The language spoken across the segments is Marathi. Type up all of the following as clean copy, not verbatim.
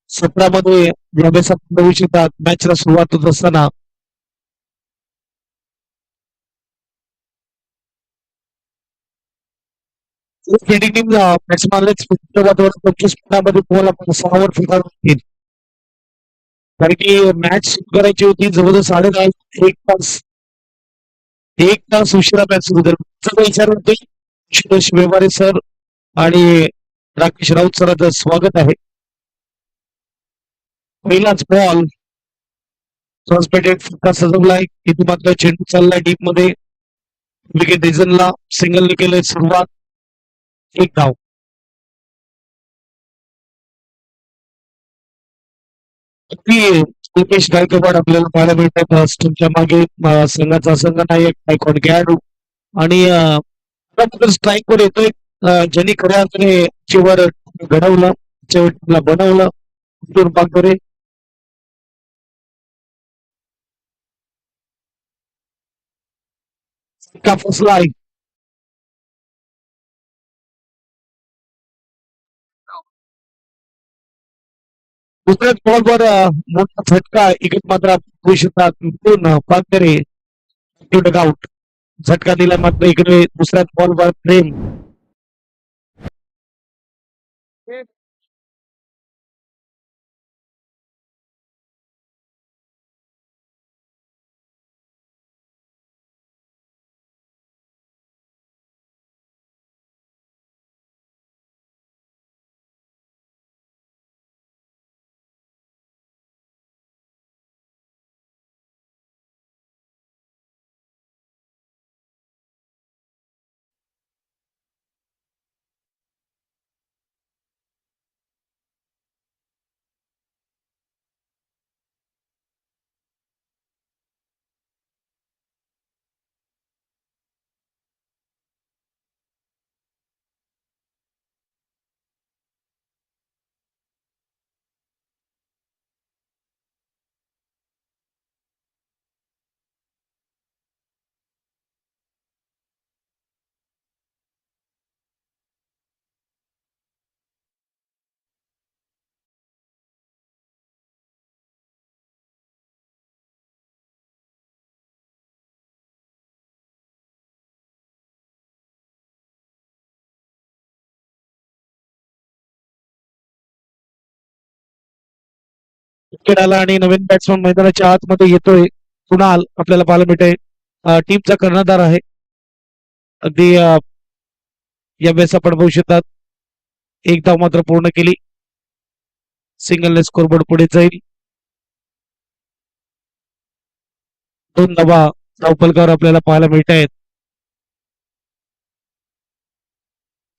सत्रामध्ये यावेळेस भविष्यात मॅचला सुरुवात होत असताना फिल्डिंग टीम बॅट्समॅनलाच वातावरण 25 मिनिटांमध्ये बॉल आपण 6 वर फेकावे लागतील. कारण की मॅच सुरू करायची होती जवळजवळ 10:30 एक तास उशिरा मॅच सुरू झाली. सगळं विचार होते सुरेश व्यवहारे सर आणि राकेश राऊत सरांचं स्वागत आहे. पहिलाच बॉल फर्स्ट बॅटेड फटका सजवलाय. इथे मात्र चेंडू चाललाय डीप मध्ये. विकेट रिझनला सिंगलने केलंय सुरुवात. एक धाव. अगदी मुकेश गायकवाड आपल्याला पाहायला मिळतात स्टंपच्या मागे संघाचा संघनायक गायकवाड खेळाडू आणि स्ट्राईक वर येतोय ज्यांनी खऱ्या अर्थाने चेवर घडवलं चेवटला बनवलं अब्दुल पागोरे का फसला आहे. दुसऱ्याच बॉलवर मोठा झटका इकडे मात्र भूषणात पागरे आउट झटका दिला मात्र इकडे दुसऱ्याच बॉलवर प्रेम विकेट आला आणि नवीन बॅट्समन मैदानाच्या आतमध्ये येतोय. कुणाल आपल्याला पाहायला मिळतंय टीमचा कर्णधार आहे. अगदी या वेळेस आपण बघू शकतात एक धाव मात्र पूर्ण केली. सिंगलने स्कोरबोर्ड पुढे जाईल. 2 धावा धावफलकावर आपल्याला पाहायला मिळत आहेत.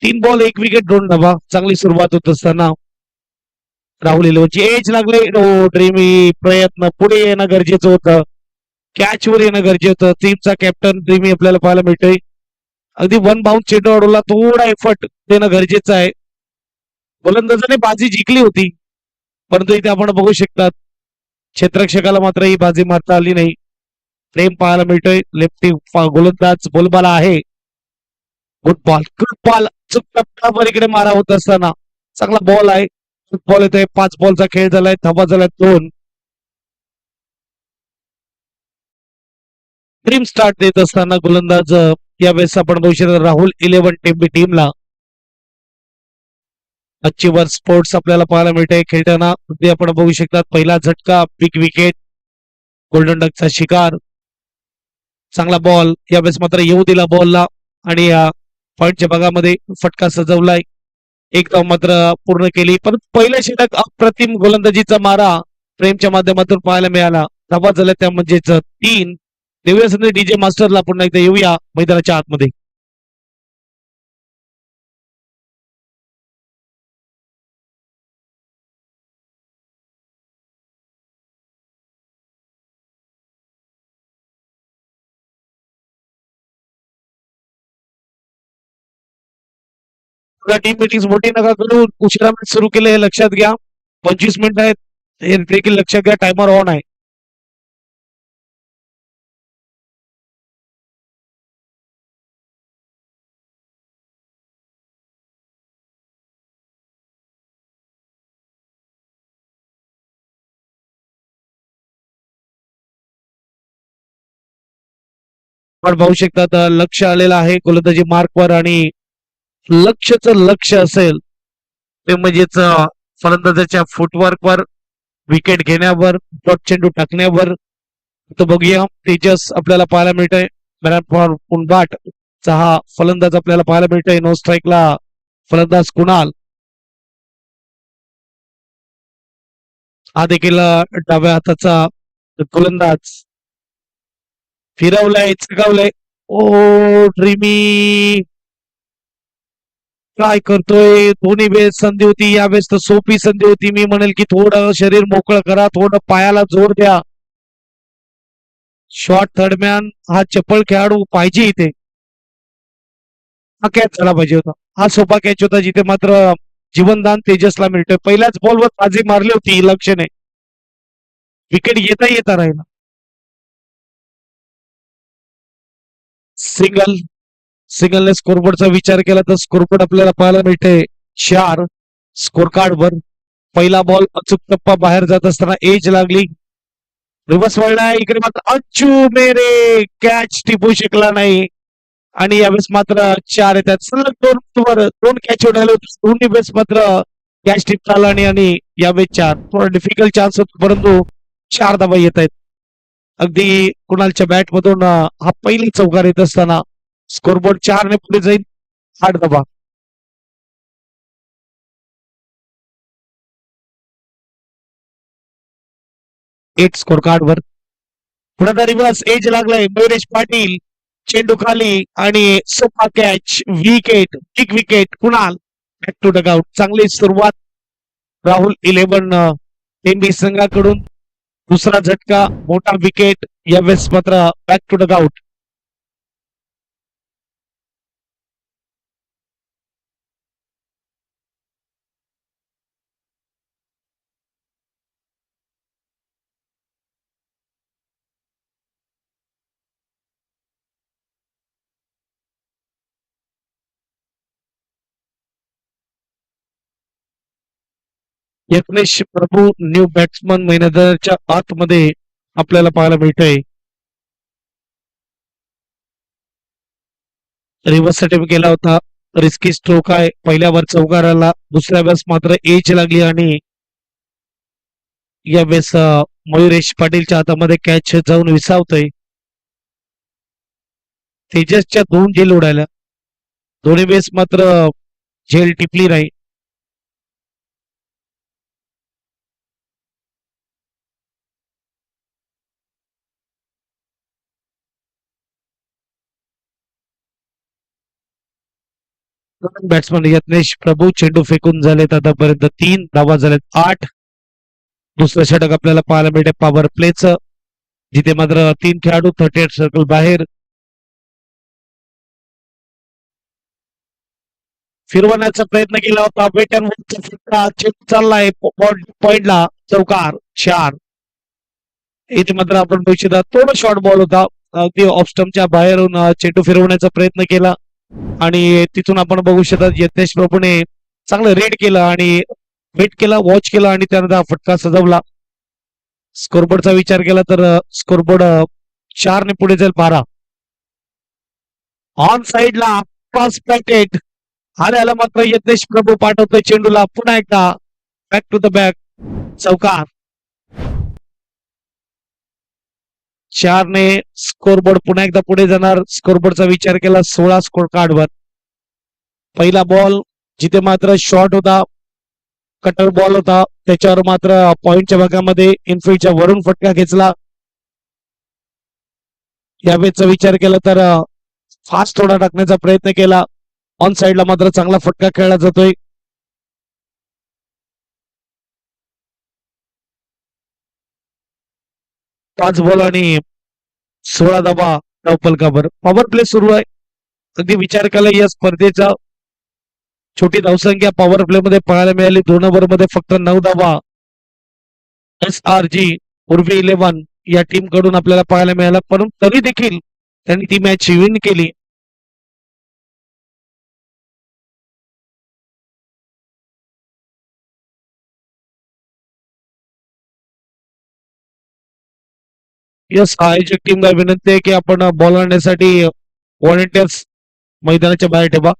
3 बॉल 1 विकेट 2 धावा चांगली सुरुवात होत असताना राहुल इलोची एज लागले. ड्रीमी प्रयत्न पुढे येणं गरजेचं होतं. कॅच वर येणं गरजेचं होतं. टीमचा कॅप्टन ड्रीमी आपल्याला पाहायला मिळतोय. अगदी वन बाउंड चेंडू अडवला थोडा एफर्ट देणं गरजेचं आहे. गोलंदाजाने बाजी जिंकली होती परंतु इथे आपण बघू शकतात क्षेत्ररक्षकाला मात्र ही बाजी मारता आली नाही. प्रेम पाहायला मिळतोय. लेफ्टी गोलंदाज बोलबाला आहे. गुड बॉल चुकता इकडे मारा होत असताना चांगला बॉल आहे. बॉल येतोय. 5 बॉलचा खेळ झालाय. धावा झालाय 2. ड्रीम स्टार्ट देत असताना गोलंदाज यावेळेस आपण बघू शकतो राहुल 11 टीमला अचिवर स्पोर्ट्स आपल्याला पाहायला मिळते खेळताना. ते आपण बघू शकतात पहिला झटका बिग विकेट गोल्डन डकचा शिकार. चांगला बॉल यावेळेस मात्र येऊ दिला बॉलला आणि पॉइंटच्या भागामध्ये फटका सजवलाय. एक धाव मात्र पूर्ण केली परंतु पहिल्या षटक अप्रतिम गोलंदाजीचा मारा प्रेमच्या माध्यमातून पाहायला मिळाला. धावा झाल्या त्या म्हणजेच 3. देऊया संधी डीजे मास्टरला पुन्हा एकदा येऊया मैदानाच्या आतमध्ये. टीम मीटिंग मोठी नका करू. उशिरा मॅच सुरू केलं हे लक्षात घ्या. 25 मिनिट आहेत हे देखील लक्षात घ्या. टायमर ऑन आहे. आपण पाहू शकतात लक्ष आलेलं आहे गोलंदाजी मार्कवर आणि लक्ष असेल ते म्हणजेच फलंदाजाच्या फुटवर्कवर विकेट घेण्यावर डॉट चेंडू टाकण्यावर. तर बघूया तेजस आपल्याला पाहायला मिळतंय. पुनबाट चा हा फलंदाज आपल्याला पाहायला मिळतोय. नो स्ट्राईकला फलंदाज कुणाल. हा देखील डाव्या हाताचा गोलंदाज फिरवलाय चगावलंय. ओ ड्रीमी काय करतोय. दोन्ही वेळेस संधी होती, यावेळेस तर सोपी संधी होती. मी म्हणेल की थोडं शरीर मोकळं करा, थोडं पायाला जोर द्या. शॉट थर्डमॅन हा चपळ खेळाडू पाहिजे इथे. हा कॅच झाला पाहिजे होता. हा सोपा कॅच होता जिथे मात्र जीवनदान तेजसला मिळतोय. पहिल्याच बॉलवर बाजी मारली होती लक्षणे. विकेट येता राहिला. सिंगल सिंगलने स्कोरबोर्डचा विचार केला तर स्कोरबोर्ड आपल्याला पाहायला मिळते 4 स्कोर कार्डवर. पहिला बॉल अचूक टप्पा बाहेर जात असताना एज लागली. रिवर्स वळला इकडे मात्र अच्चू मेरे कॅच टिपू शकला नाही. आणि यावेळेस मात्र 4 येतात. सलग 2 कॅच उडाले होते. दोन्ही वेळेस मात्र कॅच टिपता आला नाही आणि यावेळेस 4. थोडा डिफिकल्ट चान्स होता परंतु 4 धावा येत आहेत. अगदी कुणालच्या बॅट मधून हा पहिली चौकार येत असताना स्कोरबोर्ड 4 ने पुढे जाईल. 8 धावा. 8 स्कोर कार्डवर. पुन्हा रिव्हर्स एज लागलाय. मयुरेश पाटील चेंडू खाली आणि सोपा catch. Wicket big wicket Kunal back to dugout. चांगली सुरुवात राहुल 11 टेंबी संघाकडून. दुसरा झटका मोठा विकेट. यावेळेस मात्र back to dugout. Yatnesh Prabhu new batsman मैदानाच्या आतमध्ये आपल्याला पाहायला मिळतंय. रिव्हर्स अटेम्प्ट केला होता. रिस्की स्ट्रोक आहे. पहिल्यावर चौकाराला, दुसऱ्या वेळेस मात्र एज लागली आणि यावेळेस मयुरेश पाटीलच्या हातामध्ये कॅच जाऊन विसावतोय. तेजसच्या 2 झेल उडाल्या. दोन्ही वेळेस मात्र झेल टिपली नाही. बॅट्समन यत्नेश प्रभू चेंडू फेकून झालेत आतापर्यंत 3 धावा झालेत 8. दुसरं षटक आपल्याला पाहायला मिळते पॉवर प्लेचं, जिथे मात्र 3 खेळाडू 38 सर्कल बाहेर. फिरवण्याचा प्रयत्न केला होता. वेटनवरचा फटका चेंडू चाललाय पॉइंटला. चौकार 4. इथे मात्र आपण बघू शकता थोडं शॉर्ट बॉल होता. अगदी ऑफ स्टंपच्या बाहेरून चेंडू फिरवण्याचा प्रयत्न केला आणि तिथून आपण बघू शकता यज्ञेश प्रभूने चांगलं रेड केलं आणि वेट केला, वॉच केला आणि त्यानंतर हा फटका सजवला. स्कोरबोर्डचा विचार केला तर स्कोरबोर्ड 4 ने पुढे जाईल 12. ऑन साइडला पास पॅकेट हारायला मात्र यज्ञेश प्रभू पाठवतोय चेंडूला पुन्हा एकदा बॅक टू द बॅक. चौकार 4 ने स्कोरबोर्ड पुन्हा एकदा पुढे जाणार. स्कोरबोर्डचा विचार केला 16 स्कोर कार्डवर. पहिला बॉल जिथे मात्र शॉर्ट होता, कटर बॉल होता, त्याच्यावर मात्र पॉइंटच्या भागामध्ये इनफिल्डच्या वरून फटका घेतला. यावेळेचा विचार केला तर फास्ट थोडा टाकण्याचा प्रयत्न केला. ऑन साइडला मात्र चांगला फटका खेळला जातोय. 5 बॉल आणि 16 धावा धावफलकावर. पॉवर प्ले सुरू आहे. अगदी विचार केला या स्पर्धेचा छोटी धावसंख्या पॉवर प्ले मध्ये पाहायला मिळाली. 2 ओव्हर मध्ये फक्त 9 धावा SRG उर्वी 11 या टीम कडून आपल्याला पाहायला मिळाला, परंतु तरी देखील त्यांनी ती मॅच विन केली. यस, आयोजक टीमला विनंती आहे की आपण बॉल आणण्यासाठी व्हॉलेंटियर्स मैदानाच्या बाहेर ठेवा.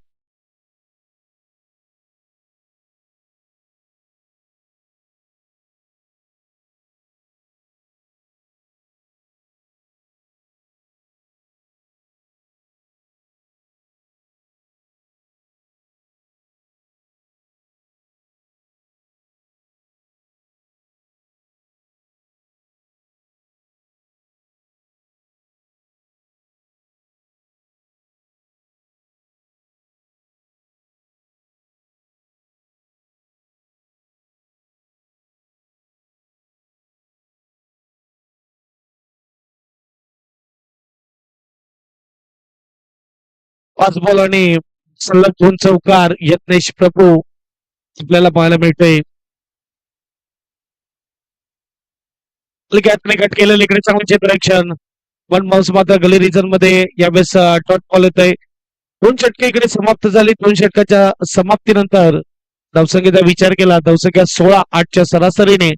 पाच बॉल आणि सलग दोन चौकार यत्नेश प्रभू आपल्याला पाहायला मिळतोय. गॅपने कट केलेलं इकडे चांगलं क्षेत्ररक्षण. वन बाउन्स मात्र गली रिजन मध्ये यावेळेस डॉट बॉल येत आहे. दोन षटके इकडे समाप्त झाली. दोन षटकाच्या समाप्तीनंतर धावसंख्येचा विचार केला, धावसंख्या 16-8च्या सरासरीने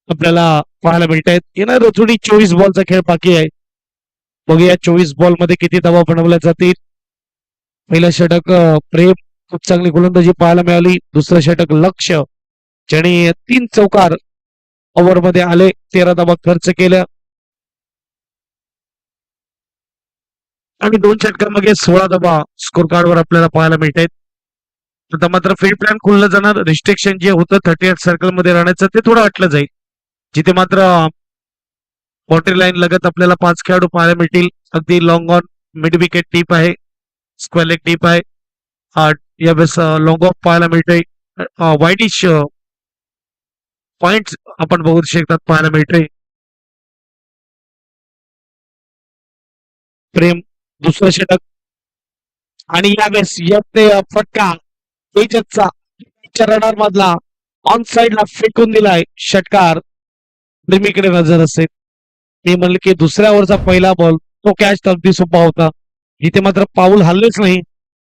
आपल्याला पाहायला मिळत आहेत. येणार थोडी 24 बॉलचा खेळ बाकी आहे. बघूया 24 बॉल मध्ये किती धावा बनवल्या जातील. पहिलं षटक प्रेम खूप चांगली गोलंदाजी पाहायला मिळाली. दुसरं षटक लक्ष ज्याने 3 चौकार ओव्हर मध्ये आले, 13 धावा खर्च केल्या आणि दोन षटकांमध्ये 16 धावा स्कोर कार्डवर आपल्याला पाहायला मिळत आहेत. आता मात्र फील्ड प्लॅन खुललं जाणार. रिस्ट्रिक्शन जे होतं 38 सर्कल मध्ये राहण्याचं ते थोडं हटलं जाईल. जिथे मात्र बाउंड्री लाईन लगत आपल्याला 5 खेळाडू पाहायला मिळतील. अगदी लॉंग ऑन मिड विकेट टीप आहे, स्क्वेअर लेग टीप आहे. यावेळेस लॉंग ऑफ पाहायला मिळतोय. वाईडिश पॉइंट आपण बघू शकतात पाहायला मिळतोय. प्रेम दुसरं षटक आणि यावेळेस यत्ने फटका तेजसचा रडार मधला ऑन साइडला फेकून दिलाय षटकार. प्रेमीकडे नजर असेल. मी म्हणलं की दुसऱ्या ओव्हरचा पहिला बॉल तो कॅच अगदी सोपा होता. इथे मात्र पाऊल हल्लेच नाही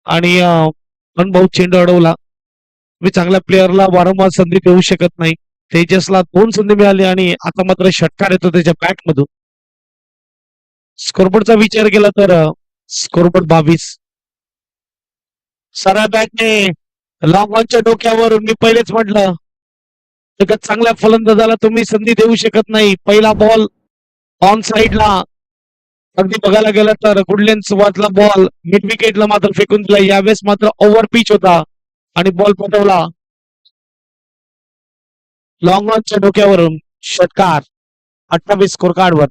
आणि अनुभव चेंडू अडवला. मी चांगल्या प्लेअरला वारंवार संधी देऊ शकत नाही. तेजसला 2 संधी मिळाली आणि आता मात्र षटकार येतो त्याच्या बॅट मधून. स्कोरबोर्डचा विचार केला तर स्कोरबोर्ड 22. सरळ बॅटने लॉंग ऑनच्या डोक्यावर मी पहिलेच म्हटलं एका चांगल्या फलंदाजाला तुम्ही संधी देऊ शकत नाही. पहिला बॉल ऑन साइडला अगदी बघायला गेलं तर गुडलेन सुरुवातला बॉल मिड विकेटला मात्र फेकून दिला. यावेळेस मात्र ओव्हर पिच होता आणि बॉल पटवला लॉंग ऑनच्या डोक्यावरून. षटकार 28 स्कोर कार्डवर.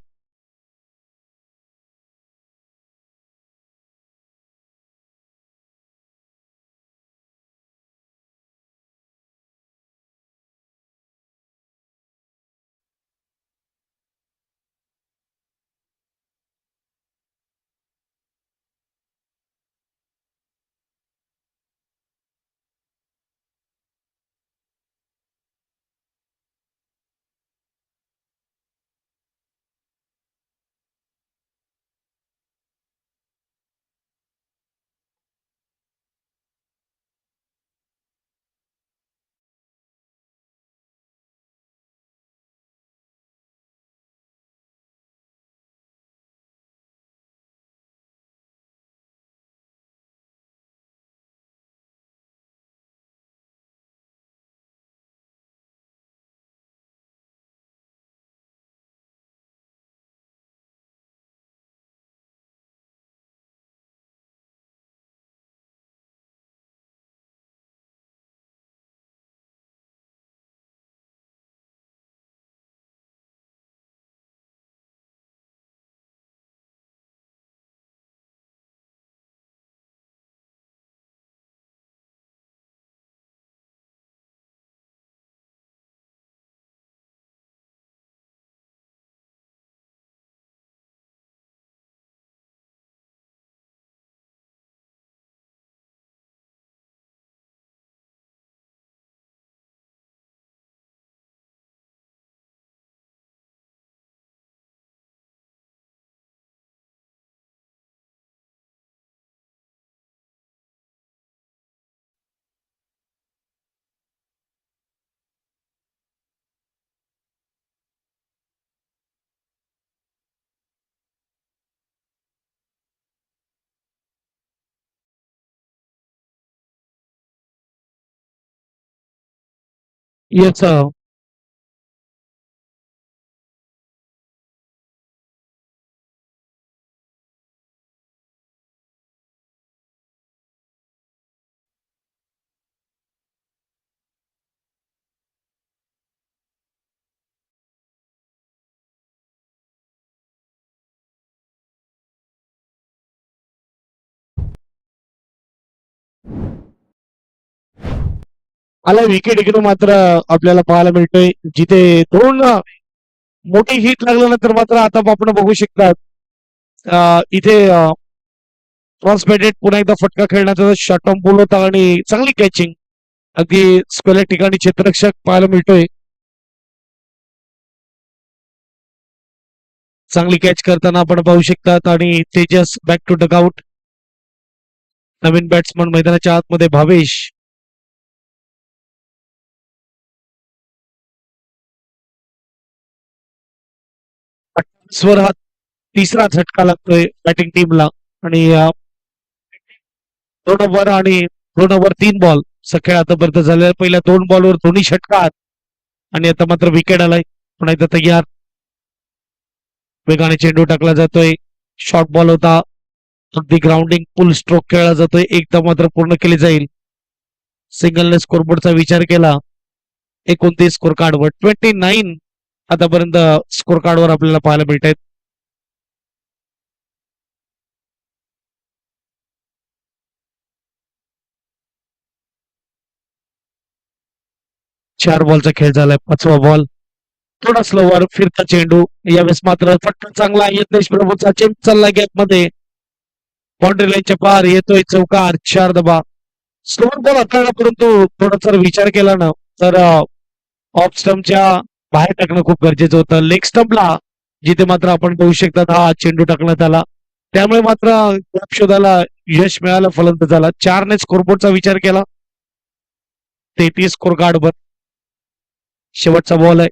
येस आला विकेट इकडे मात्र आपल्याला पाहायला मिळतोय जिथे दोन मोठी हिट लागल्यानंतर मात्र आता आपण बघू शकतात इथे क्रॉस बॅटेड पुन्हा एकदा फटका खेळण्याचा शॉर्ट टर्म बॉल होता आणि चांगली कॅचिंग अगदी स्क्वेअर ठिकाणी क्षेत्ररक्षक पाहायला मिळतोय चांगली कॅच करताना आपण पाहू शकतात आणि तेजस बॅक टू डगआउट नवीन बॅट्समन मैदानाच्या आतमध्ये भावेश स्वर हा तिसरा झटका लागतोय बॅटिंग टीमला आणि 2 ओव्हर आणि 2 ओव्हर 3 बॉल सगळ्या आतापर्यंत झालेल्या पहिल्या 2 बॉलवर दोन्ही षटकार आणि आता मात्र विकेट आलाय पुन्हा एकदा तयार वेगाने चेंडू टाकला जातोय शॉर्ट बॉल होता अगदी ग्राउंडिंग फुल स्ट्रोक खेळला जातोय एकदा मात्र पूर्ण केली जाईल सिंगलने स्कोरबोर्डचा विचार केला 29 स्कोर कार्डवर 29 आतापर्यंत स्कोर कार्डवर आपल्याला पाहायला मिळत आहेत 4 बॉलचा खेळ झालाय 5वा बॉल थोडा स्लोवर फिरता चेंडू यावेळेस मात्र फटका चांगला यत्नेश प्रभूचा चेंज चालला गॅप मध्ये बाउंड्री लाईनच्या पार येतोय चौकार 4 धावा स्लोअर बॉल हाताळला परंतु थोडासा विचार केला ना तर ऑफ स्टंपच्या बाहेर टाकणं खूप गरजेचं होतं लेग स्टंपला जिथे मात्र आपण बघू शकतात हा चेंडू टाकण्यात आला त्यामुळे मात्र गॅप शोधायला यश मिळालं फलंदाजाला 4ने स्कोरबोर्डचा विचार केला 33 स्कोर कार्डवर शेवटचा बॉल आहे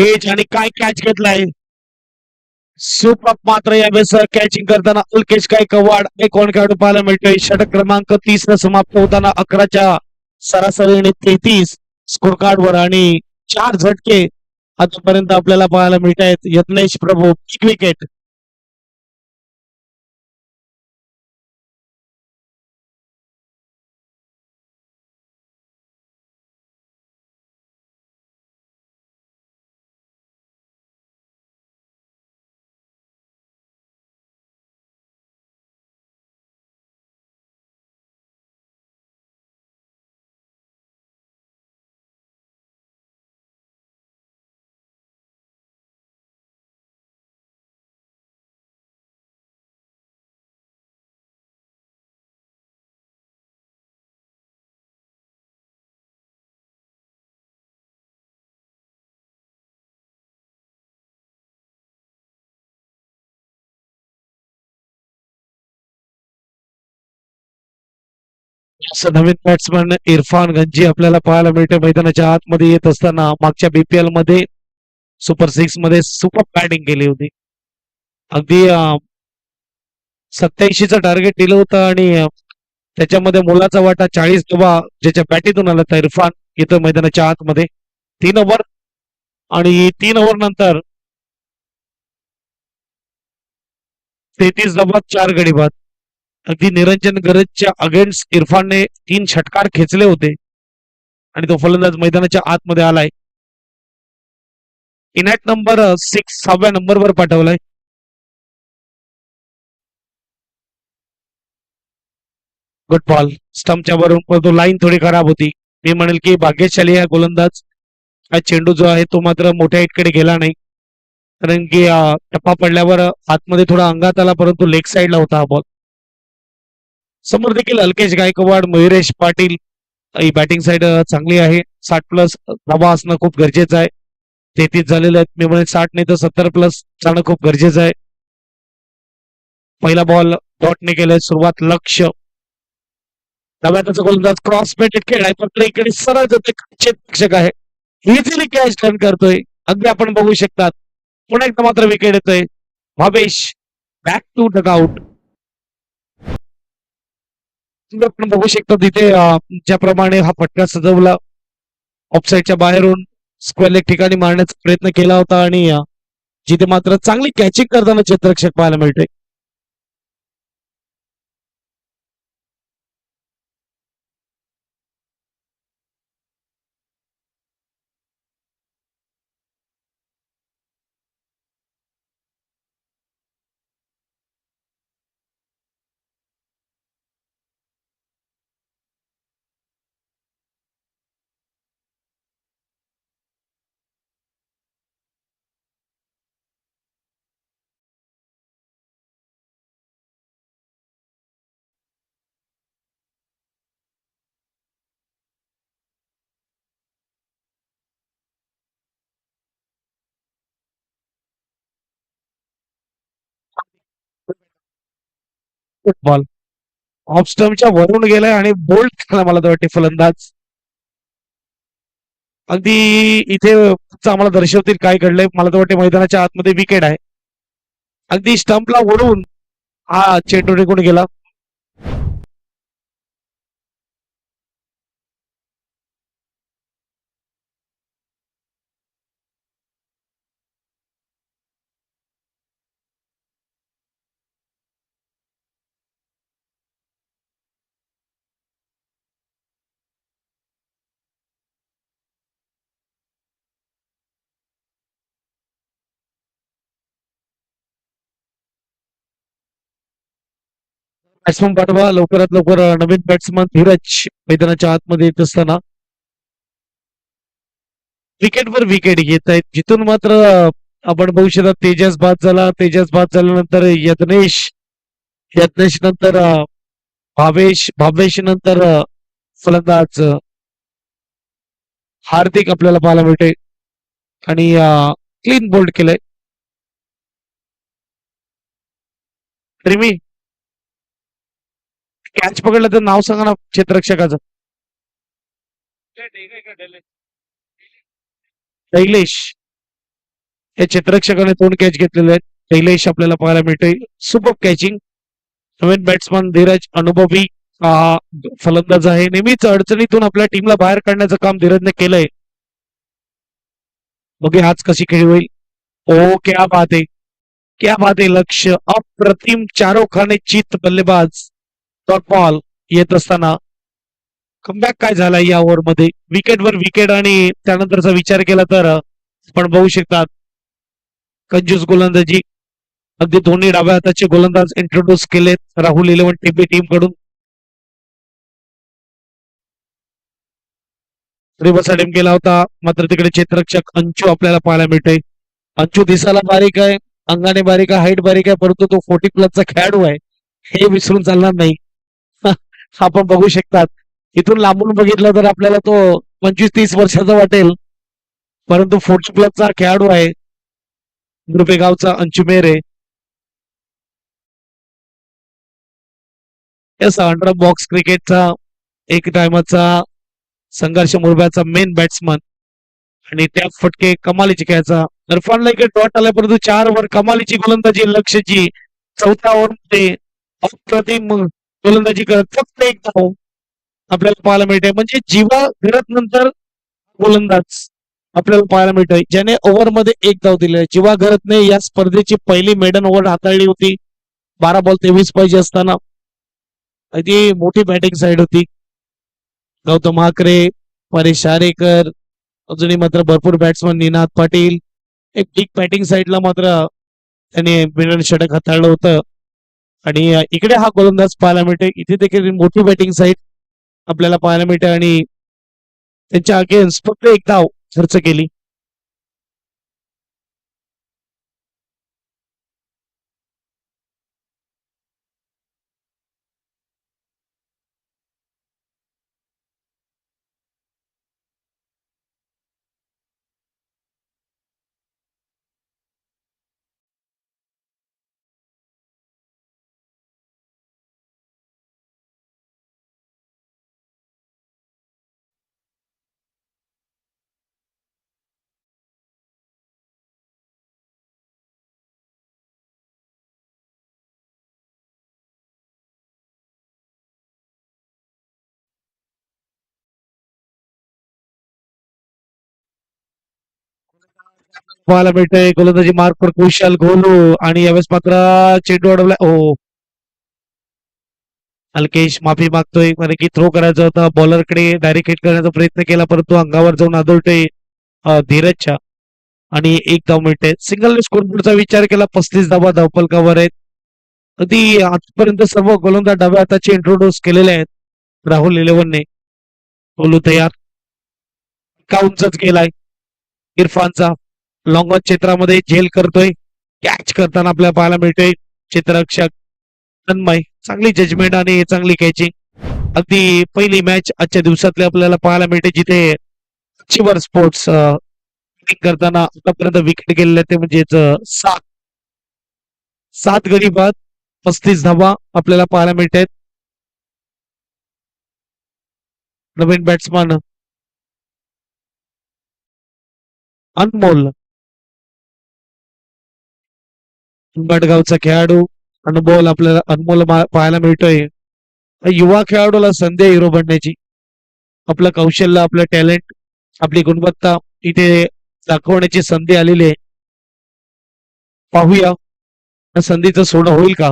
एज आणि काय कॅच घेतलाय सुपर मात्र यावेळेस कॅचिंग करताना अल्केश गायकवाड एक ऑन खेळाडू पाहायला मिळतोय षटक क्रमांक 30 समाप्त होताना 11च्या सरासरीने 33 स्कोर कार्डवर आणि 4 झटके आतापर्यंत आपल्याला पाहायला मिळत आहेत यत्नेश प्रभू एक विकेट असं नवीन बॅट्समन इरफान गंजी आपल्याला पाहायला मिळते मैदानाच्या आतमध्ये येत असताना मागच्या बीपीएल मध्ये सुपर 6 मध्ये सुपर बॅटिंग केली होती अगदी 87चं टार्गेट दिलं होतं आणि त्याच्यामध्ये मुलाचा वाटा 40 धावा ज्याच्या बॅटीतून आला तर इरफान येतो मैदानाच्या आतमध्ये 3 ओव्हर आणि 3 ओव्हर नंतर 33 धावा 4 गडी बाद अगदी निरंजन गरजच्या अगेन्स्ट इरफानने 3 षटकार खेचले होते आणि तो फलंदाज मैदानाच्या आतमध्ये आलाय इनॅट नंबर 6 6व्या नंबरवर पाठवलाय गुड बॉल स्टंपच्या वरून तो लाईन थोडी खराब होती मी म्हणेल की भाग्यशाली हा गोलंदाज हा चेंडू जो आहे तो मात्र मोठ्या हिटकडे गेला नाही कारण की टप्पा पडल्यावर आतमध्ये थोडा अंगात आला परंतु लेग साईडला होता हा बॉल समोर देखील अल्केश गायकवाड मयुरेश पाटील ही बॅटिंग साईड चांगली आहे 60+ धावा असणं खूप गरजेचं आहे 33 झालेले आहेत मी म्हणेन 60 नाही तर 70+ जाणं खूप गरजेचं आहे पहिला बॉल डॉटने केलाय सुरुवात लक्ष डाव्या त्याचा गोलंदाज क्रॉस बेटेड खेळ आहे पण इकडे सरळ जाते क्षेत्ररक्षक आहे इझिली कॅच टर्न करतोय अगदी आपण बघू शकतात पुन्हा एकदा मात्र विकेट येतोय भावेश बॅक टू डगआउट तुम्ही आपण बघू शकता तिथे ज्याप्रमाणे हा फटका सजवला ऑफसाईडच्या बाहेरून स्क्वेअर लेग ठिकाणी मारण्याचा प्रयत्न केला होता आणि जिथे मात्र चांगली कॅचिंग करताना क्षेत्ररक्षक पाहायला मिळते. फुटबॉल ऑफ स्टंपच्या वरून गेलाय आणि बोल्ड झाला मला तर वाटते फलंदाज. अगदी इथे आम्हाला दर्शवतील काय घडलंय. मला तर वाटते मैदानाच्या आतमध्ये विकेट आहे. अगदी स्टंपला ओढून हा चेंडू निघून गेला. बॅट्समन पाठवा लवकरात लवकर. नवीन बॅट्समन धीरज मैदानाच्या आतमध्ये येत असताना विकेटवर विकेट घेत आहेत. जिथून मात्र आपण बघू शकता तेजस बाद झाला. तेजस बाद झाल्यानंतर यत्नेश, यत्नेश नंतर भावेश नंतर फलंदाज हार्दिक आपल्याला पाहायला मिळते आणि क्लीन बोल्ड केलंय. रिमी कॅच पकडलं तर नाव सांगा ना क्षेत्ररक्षकाचं. शैलेश या क्षेत्ररक्षकाने 2 कॅच घेतलेले आहेत. शैलेश आपल्याला पाहायला मिळतोय. Super catching. नवीन बॅट्समन धीरज अनुभवी फलंदाज आहे. नेहमीच अडचणीतून आपल्या टीमला बाहेर काढण्याचं काम धीरजने केलंय. बघूया आज कशी खेळी होईल. ओ क्या बात आहे. क्या बात आहे. लक्ष अप्रतिम चारो खाने चित बल्लेबाज डॉट बॉल येत असताना कमबॅक काय झाला या ओव्हरमध्ये. विकेटवर विकेट आणि त्यानंतरचा विचार केला तर आपण बघू शकतात कंजूस गोलंदाजी. अगदी दोन्ही डाव्या हाताचे गोलंदाज इंट्रोड्यूस केलेत राहुल 11 टीपी टीम कडून. रिवर्स अटेम्प्ट केला होता मात्र तिकडे क्षेत्ररक्षक अंचू आपल्याला पाहायला मिळते. अंचू दिसायला बारीक आहे, अंगाने बारीक आहे, हाईट बारीक आहे, परंतु तो 40 प्लसचा खेळाडू आहे हे विसरून चालणार नाही. आपण बघू शकतात. इथून लांबून बघितलं तर आपल्याला तो 25-30 वर्षाचा वाटेल, परंतु 40 प्लसचा खेळाडू आहे. गावचा अंचू मेरे. यस अंडर बॉक्स क्रिकेटचा एक टायमाचा संघर्ष मुरब्याचा मेन बॅट्समन आणि त्या फटके कमालीची खेळायचा. इरफानला इकडे डॉट आला परंतु 4 ओव्हर कमालीची गोलंदाजी लक्ष्यची. 4थ्या ओव्हरमध्ये अप्रतिम गोलंदाजी करत फक्त एक धाव आपल्याला पाहायला मिळते. म्हणजे जीवा घरात नंतर गोलंदाज आपल्याला पाहायला मिळतोय ज्याने ओव्हरमध्ये एक धाव दिले. जीवा घरतने या स्पर्धेची पहिली मेडन ओव्हर हाताळली होती. 12 बॉल 23 पाहिजे असताना. ती मोठी बॅटिंग साईड होती. गौतम हाकरे, परेश आरेकर, अजूनही मात्र भरपूर बॅट्समन निनाद पाटील. एक बिग बॅटिंग साईडला मात्र त्याने विनर षटक हाताळलं होतं आणि इकडे हा गोलंदाज पाहायला मिळते. इथे देखील मोठी बॅटिंग साईड आपल्याला पाहायला मिळते आणि त्यांच्या अगेन्स्ट फक्त एक धाव खर्च केली. पाहायला मिळतंय गोलंदाजी मार्कवर कुशाल गोलू आणि यावेळेस मात्र चेंडू अडवला. हो, अल्केश माफी मागतोय कारण की थ्रो करायचा होता बॉलरकडे डायरेक्ट हिट करण्याचा प्रयत्न केला परंतु अंगावर जाऊन आदळतोय धीरजच्या आणि एक धाव मिळते. सिंगल स्कोरबोर्डचा विचार केला 35 धावा धावफलकावर आहेत. अगदी आजपर्यंत सर्व गोलंदाज डाव्या हाताचे इंट्रोड्यूस केलेले आहेत राहुल इलेव्हनने. बोलू तयार काउंटच केलाय इरफानचा लॉंग ऑन क्षेत्रामध्ये झेल करतोय. कॅच करताना आपल्याला पाहायला मिळतोय क्षेत्ररक्षक तन्मय. चांगली जजमेंट आणि चांगली कॅचिंग. अगदी पहिली मॅच आजच्या दिवसातली आपल्याला पाहायला मिळते जिथे चिवर स्पोर्ट्स करताना आतापर्यंत विकेट गेलेले ते म्हणजेच सात गडी बाद 35 धावा आपल्याला पाहायला मिळतात. नवीन बॅट्समन अनमोल बडगावचा खेळाडू अनमोल आपल्याला अनमोल पाहायला मिळतोय. युवा खेळाडूला संधी हिरो बनण्याची. आपलं कौशल्य आपलं टॅलेंट आपली गुणवत्ता इथे दाखवण्याची संधी आलेली आहे. पाहूया संधीचं सोनं होईल का.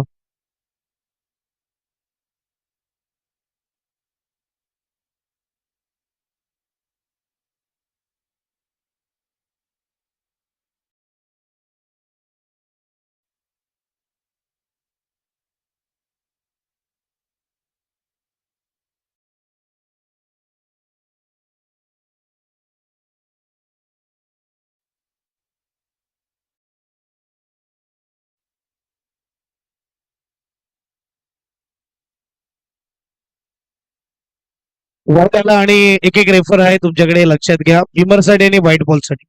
त्याला आणि एक एक रेफर आहे तुमच्याकडे लक्षात घ्या. बिमर साठी आणि व्हाईट बॉल साठी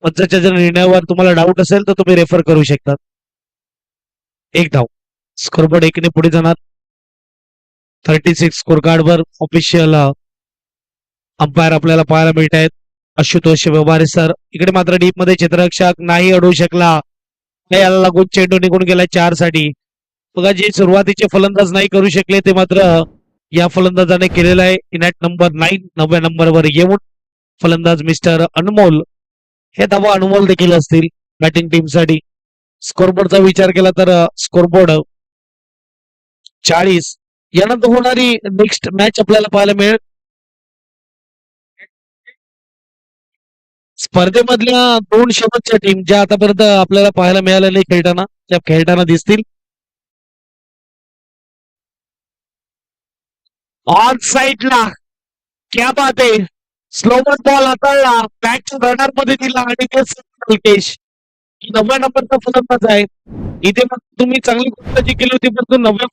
पंचाच्या जर निर्णयावर तुम्हाला डाऊट असेल तर तुम्ही रेफर करू शकता. एक धाव स्कोरबोर्ड एकने पुढे जाणार. 36 स्कोर कार्ड वर ऑफिशियल अंपायर आपल्याला पाहायला मिळत आहेत आशुतोष व्यवहारे सर. इकडे मात्र डीप मध्ये क्षेत्ररक्षक नाही अडवू शकला. याला लागून चेंडू निघून गेला 4 साठी. बघा जे सुरुवातीचे फलंदाज नाही करू शकले ते मात्र या फलंदाजाने केलेला आहे. इन ॲट नंबर 9 9व्या नंबरवर येऊन फलंदाज मिस्टर अनमोल. हे धावा अनमोल देखील असतील बॅटिंग टीम साठी. स्कोरबोर्डचा विचार केला तर स्कोरबोर्ड 40. यानंतर होणारी नेक्स्ट मॅच आपल्याला पाहायला मिळेल स्पर्धेमधल्या 2 शेवटच्या टीम ज्या आतापर्यंत आपल्याला पाहायला मिळाल्या नाही खेळताना त्या खेळताना दिसतील. ऑन साईडला क्या बात आहे. स्लोवर बॉल हाताळला बॅट रनर मध्ये दिला आणि अल्केश 9व्या नंबरचा फलंदाज आहे. इथे मग तुम्ही चांगली गोलंदाजी केली होती परंतु 9व्या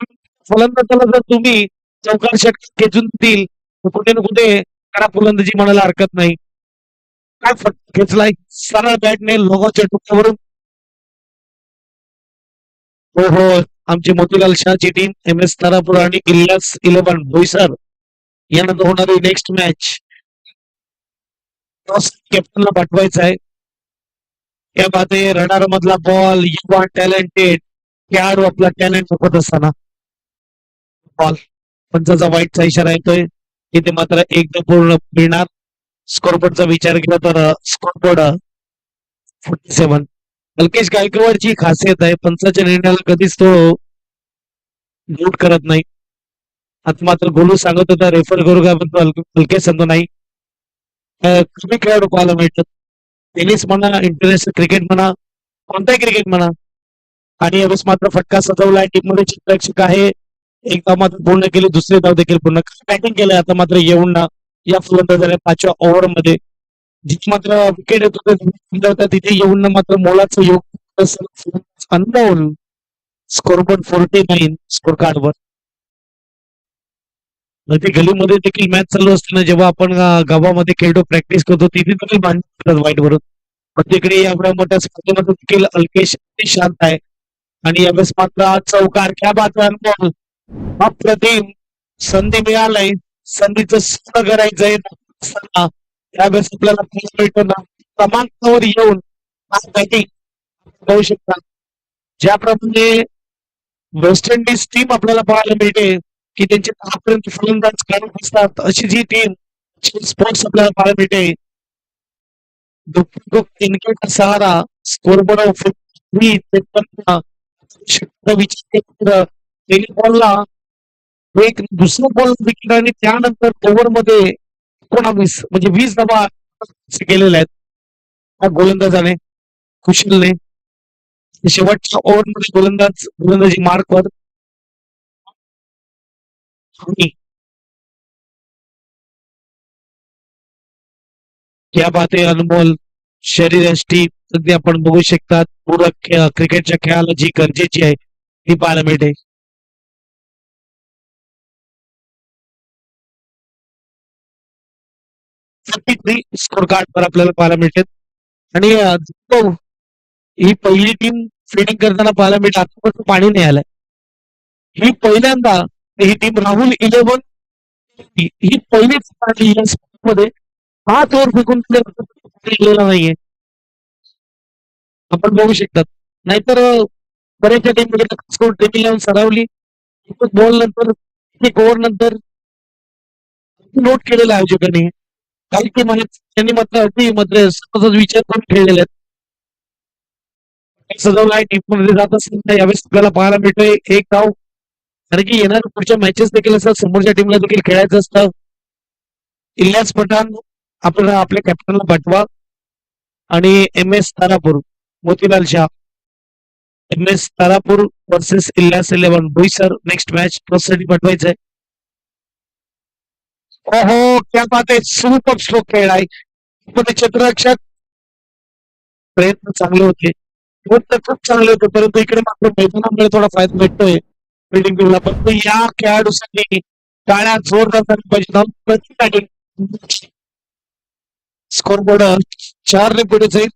फलंदाजाला जर तुम्ही चौकार षटकार खेचून देतील तर कुठे ना कुठे खराब फलंदाजी म्हणायला हरकत नाही. काय फटका खेचलाय सरळ बॅटने लोगाच्या टुकड्यावरून. हो हो आमची मोतीलाल शहाची टीम एम एस तारापूर आणि इलियास 11 बोईसर यानंतर होणारी नेक्स्ट मॅच कॅप्टनला पाठवायचा आहे. त्या बाते रडार मधला बॉल युवा टॅलेंटेड खेळाडू आपला टॅलेंट दाखवत असताना बॉल पंचाचा वाईटचा इशारा येतोय. इथे मात्र एकदम पूर्ण मिळणार. स्कोरबोर्डचा विचार केला तर स्कोरबोर्ड 47. अल्केश गायकवाडची खासियत आहे पंचाच्या निर्णयाला कधीच तो नोट करत नाही. आता मात्र गोलू सांगत होता रेफर करू का अल्केश सांगतो नाही. कमी खेळाडू पाहायला मिळतात. टेनिस म्हणा इंटरनॅशनल क्रिकेट म्हणा कोणताही क्रिकेट म्हणा. आणि यावेळेस मात्र फटका सजवलाय टीम मध्ये चित्ररक्षक आहे. एक धाव मात्र पूर्ण केली दुसरे धाव देखील पूर्ण बॅटिंग केलंय. आता मात्र येऊन या फलंदाजाने 5व्या ओव्हर मध्ये जिथे मात्र विकेट येतो तिथे येऊन मात्र मोलाचं योग अनमोल. स्कोरबोर्ड 49 स्कोर कार्डवर. ते गलीमध्ये देखील मॅच चालू असताना जेव्हा आपण गावामध्ये खेळतो प्रॅक्टिस करतो तिथे देखील भांडण वाईट वरून. पण तिकडे एवढ्या मोठ्या स्पर्धेमध्ये देखील अल्केश शांत आहे. आणि यावेळेस मात्र आज चौकार क्या बात अनमोल. अप्रतिम संधी मिळालाय. संधीचं सोनं करायचंय त्यावेळेस आपल्याला मिळतो ना क्रमांकावर येऊन बॅटिंग पाहू शकता. ज्याप्रमाणे वेस्ट इंडिज टीम आपल्याला पाहायला मिळते की त्यांचे 10पर्यंत फलंदाज काढून असतात अशी जी टीम स्पोर्ट्स आपल्याला पाहायला मिळते. दुःख तिनके का सहारा स्कोर बोर्ड विचार पहिल्या बॉलला एक दुसरा बॉल विकेट आणि त्यानंतर ओव्हर मध्ये 19 म्हणजे 20 धावा केलेल्या आहेत त्या गोलंदाजाने कुशलने शेवटच्या ओव्हरमध्ये गोलंदाजी मार्कवर क्या बात आहे अनमोल शरीरयष्टी अगदी आपण बघू शकतात पूर्ण क्रिकेटच्या खेळाला जी गरजेची आहे ती पाहायला मिळते स्कोर कार्ड वर आपल्याला पाहायला मिळते आणि ही पहिली टीम फिल्डिंग करताना पाहायला मिळते आतापर्यंत पाणी नाही आलंय ही पहिल्यांदा ही टीम राहुल 11 ही पहिलीच पाहिली या मध्ये 5 ओव्हर फेकून गेलेला नाहीये आपण बघू शकतात नाहीतर बऱ्याचशा टीम टीम लावून सरावली बॉल नंतर एक ओव्हर नंतर नोट केलेलं आयोजकांनी काही टीम आहेत त्यांनी मात्र स्वतःचा विचार करून खेळलेले आहेत सजवला आहे टीम मध्ये जात असताना यावेळेस आपल्याला पाहायला मिळतोय एक धाव कारण की येणाऱ्या पुढच्या मॅचेस देखील असतात समोरच्या टीमला देखील खेळायचं असतं इलियास पठाण आपण आपल्या कॅप्टनला पाठवा आणि M S Tarapur Motilal Shah M S Tarapur versus Ilyas 11 Boisar next match साठी पाठवायचंय ओहो क्या बात आहे सुपर स्ट्रोक खेळ आहे पण क्षेत्ररक्षक प्रयत्न चांगले होते प्रयत्न खूप चांगले होते परंतु इकडे मात्र मैदानामुळे थोडा फायदा भेटतोय फिल्डिंग टीमला परंतु या खेळाडूसाठी टाळ्या जोरदार झाली पाहिजे प्रति बॅटिंग स्कोर बोर्ड 4 ने पुढे जाईल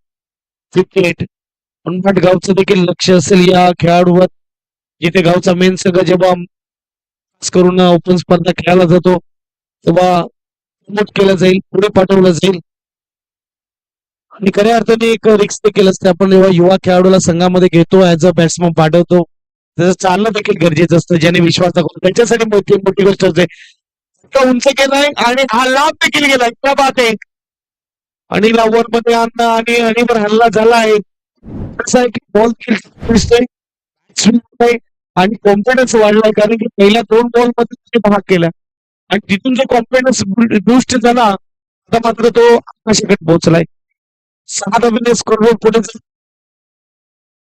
58 उनफाट गावचं देखील लक्ष असेल या खेळाडूवर जिथे गावचा मेन सगळं जेव्हा करून ओपन स्पर्धा खेळायला जातो तेव्हा प्रमोट केलं जाईल पुढे पाठवलं जाईल आणि खऱ्या अर्थाने एक रिक्स देखील असते आपण जेव्हा युवा खेळाडूला संघामध्ये घेतो ऍज अ बॅट्समन पाठवतो त्याचं चालणं देखील गरजेचं असतं ज्याने विश्वास दाखवतो त्यांच्यासाठी मोठी मोठी गोष्ट असते उंच केलाय आणि हा लाभ देखील गेलाय त्या बात आहे आणि ओव्हर मध्ये आणणं आणि अणीवर हल्ला झाला आहे कसं आहे की बॉल दिसतोय आणि कॉन्फिडन्स वाढलाय कारण की पहिल्या 2 बॉल मध्ये भाग केला आणि तिथून जो कॉन्फिडन्स बूस्ट झाला आता मात्र तो आकाशाकडे पोहोचलाय 6 धाब्याने स्कोरवर पुढे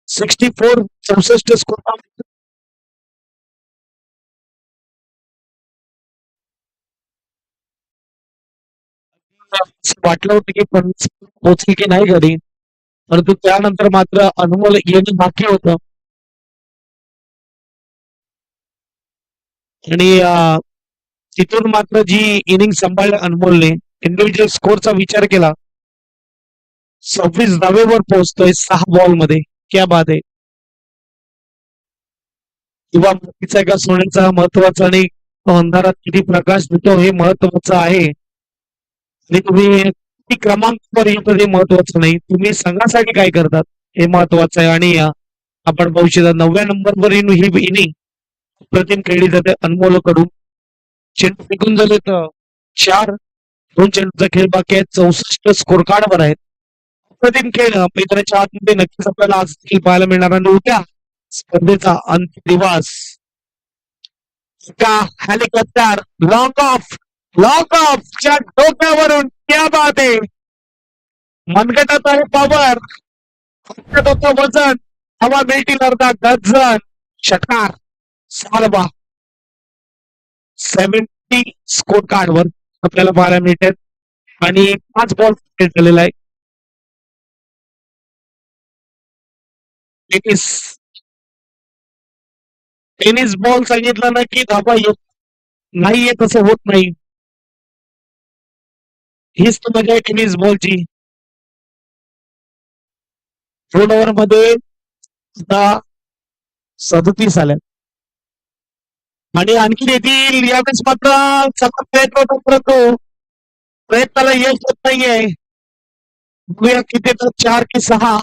64 स्कोर वाटलं होतं की पोहोचेल की नाही घरी परंतु त्यानंतर मात्र अनमोल येणं बाकी होतं आणि तिथून मात्र जी इनिंग सांभाळली अनमोलने इंडिव्हिज्युअल स्कोरचा विचार केला 26 धावेवर पोहोचतोय 6 बॉल मध्ये क्या बात आहे किंवा मुलीचा एका सोन्याचा महत्वाचा आणि अंधारात किती प्रकाश देतो हे महत्वाचं आहे आणि तुम्ही क्रमांकावर येतो हे महत्वाचं नाही तुम्ही संघासाठी काय करतात हे महत्वाचं आहे आणि आपण पाहू शकता 9व्या नंबरवर ही इनिंग प्रतिम खेळली जाते अनमोल कडून चेंडू फेकून झाले तर 4 2 चेंडूचा खेळ बाकी आहे 64 स्कोर कार्डवर आहेत अप्रतिम खेळ मैदानाच्या आतमध्ये नक्कीच आपल्याला आज देखील पाहायला मिळणार आणि उद्या स्पर्धेचा अंतिम दिवस का हेलिकॉप्टर लॉंग ऑफ च्या डोक्यावरून क्या बात आहे मनगटात आहे पॉवर होतं वजन हवा मिळतील अर्धा डझन षटकार सालबा 70 स्कोर कार्डवर आपल्याला पाहायला मिळतात आणि 5 बॉल झालेला आहे टेनिस बॉल सांगितला ना की धाबा येत नाहीये तसं होत नाही हीच तर मजा आहे टेनिस बॉलची 2 ओव्हर मध्ये आता 37 आल्या आणि आणखी येथील यावेळेस मात्र सतत प्रयत्न होता परंतु प्रयत्नाला यश होत नाहीये बघूया किती तर 4 की 6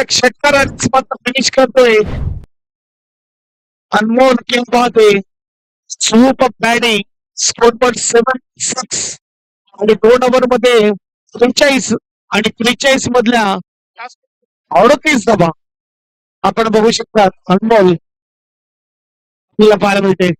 षटकारांच मात्र फिनिश करतोय अनमोल क्या बात आहे सुपर बॅटिंग स्कोर पण 76 आणि 2 ओव्हर मध्ये 43 आणि 43 मधल्या 38 धावा आपण बघू शकता. अनमोल आपल्याला पाहायला मिळते.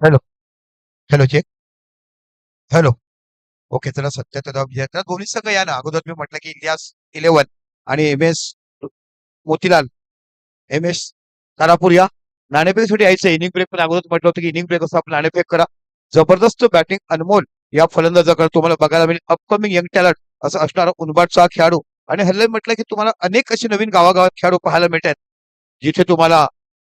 Hello. Hello check. Hello. Okay चला सत्याहत्तर धावा विजय दोन्ही संघ या ना अगोदर मी म्हटलं की इलियास 11 आणि M S Motilal M S Tarapur या नाणेफेकीसाठी यायचं. इनिंग ब्रेक पण अगोदर म्हटलं होतं की इनिंग ब्रेक असं आपण नाणेफेक करा. जबरदस्त बॅटिंग अनमोल या फलंदाजाकडे तुम्हाला बघायला मिळेल. अपकमिंग यंग टॅलेंट असं असणारा उनबाटचा खेळाडू. आणि हल्ले म्हटलं की तुम्हाला अनेक असे नवीन गावागावात खेळाडू पाहायला मिळतात जिथे तुम्हाला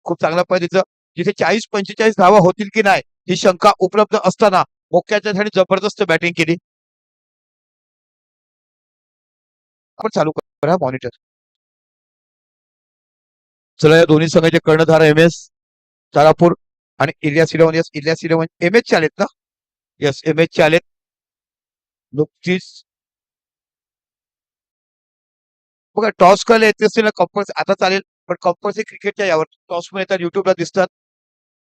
खूप चांगल्या पद्धतीचं जिथे 40-45 धावा होतील की नाही ही शंका उपलब्ध असताना मोक्याच्या साठी जबरदस्त बॅटिंग केली. आपण चालू करा मॉनिटर. चला या दोन्ही संघाचे कर्णधार एम एस तारापूर आणि Ilyas 11. Yes Ilyas 11 M H चे आलेत ना. यस एम एच चे आलेत नुकतीच. बघा टॉस करायला येते असेल ना कंपल्सरी आता चालेल पण कंपल्सरी क्रिकेटच्या यावर टॉस पण येतात युट्यूबला दिसतात.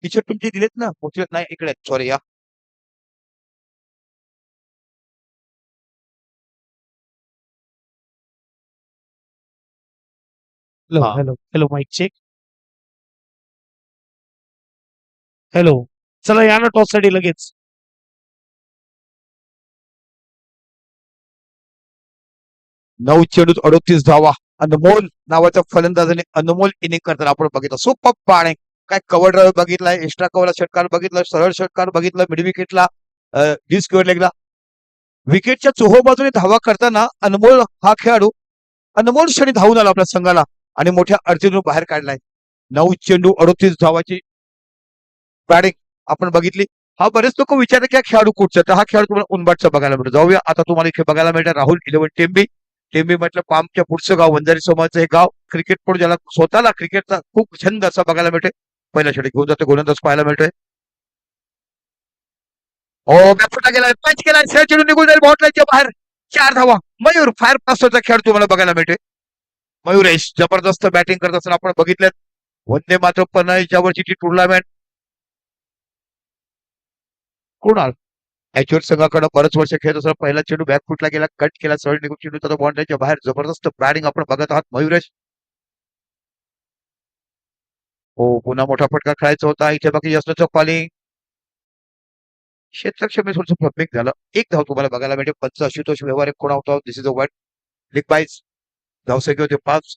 टी शर्ट तुमचे दिलेत ना मोठे नाही इकडे सॉरी या. हॅलो हा hello hello mike check. Hello. चला या ना टॉस साठी लगेच. 9 चेंडूत 38 धावा. अनमोल नावाच्या फलंदाजाने अनमोल इनिंग करताना आपण बघितलं सुपर पाणे काय कव्हर ड्राईव्ह बघितलाय एक्स्ट्रा कव्हरला षटकार बघितलं सरळ षटकार बघितलं मिड विकेटला डिस्क लेगला विकेटच्या चोहो बाजूने धावा करताना अनमोल हा खेळाडू अनमोल क्षणी धावून आला आपल्या संघाला आणि मोठ्या अडचणीतून बाहेर काढलाय. 9 चेंडू 38 धावाची बॅटिंग आपण बघितली. हा बरेच लोक विचारतात की हा खेळाडू कुठचा तर हा खेळाडू तुम्हाला उनबाटचा बघायला मिळतो. जाऊया आता तुम्हाला इथे बघायला मिळतं राहुल 11 टेंबी. टेंबी म्हटलं पामच्या पुढचं गाव वंजारी समाजाचं हे गाव क्रिकेटपटू ज्याला स्वतःला क्रिकेटचा खूप छंद असा बघायला मिळते पहिल्या षटक घेऊन जातो गोलंदाज पाहायला मिळतोय. ओ बॅकफुटला गेला, पंच केला, सरळ चेंडू निघून जाईल बॉटलाच्या बाहेर. 4 धावा. मयूर फायर पासचा खेळ तुम्हाला बघायला मिळतोय. मयुरेश जबरदस्त बॅटिंग करत असताना आपण बघितलं. वंदे मातरम पन्हाळीच्या वरची ती टुर्नामेंट कुणाल ऍच्युअल संघाकडे बरेच वर्ष खेळत असताना पहिला चेंडू बॅकफुटला गेला, कट केला, सरळ निघून चेंडू त्याचा बॉन्ड्रीच्या बाहेर. जबरदस्त बॅटिंग आपण बघत आहात मयुरेश. हो पुन्हा मोठा फटका खेळायचा होता. इथे बाकी यशचं कॉलिंग क्षेत्रक्षमी थोडंसं फ्लपिंग झालं. एक धाव तुम्हाला बघायला मिळते. पंच आशुतोष व्यवहार एक कोण होता. दिस इज अ वाईट लीग बाईज. धावसंख्या होते 5.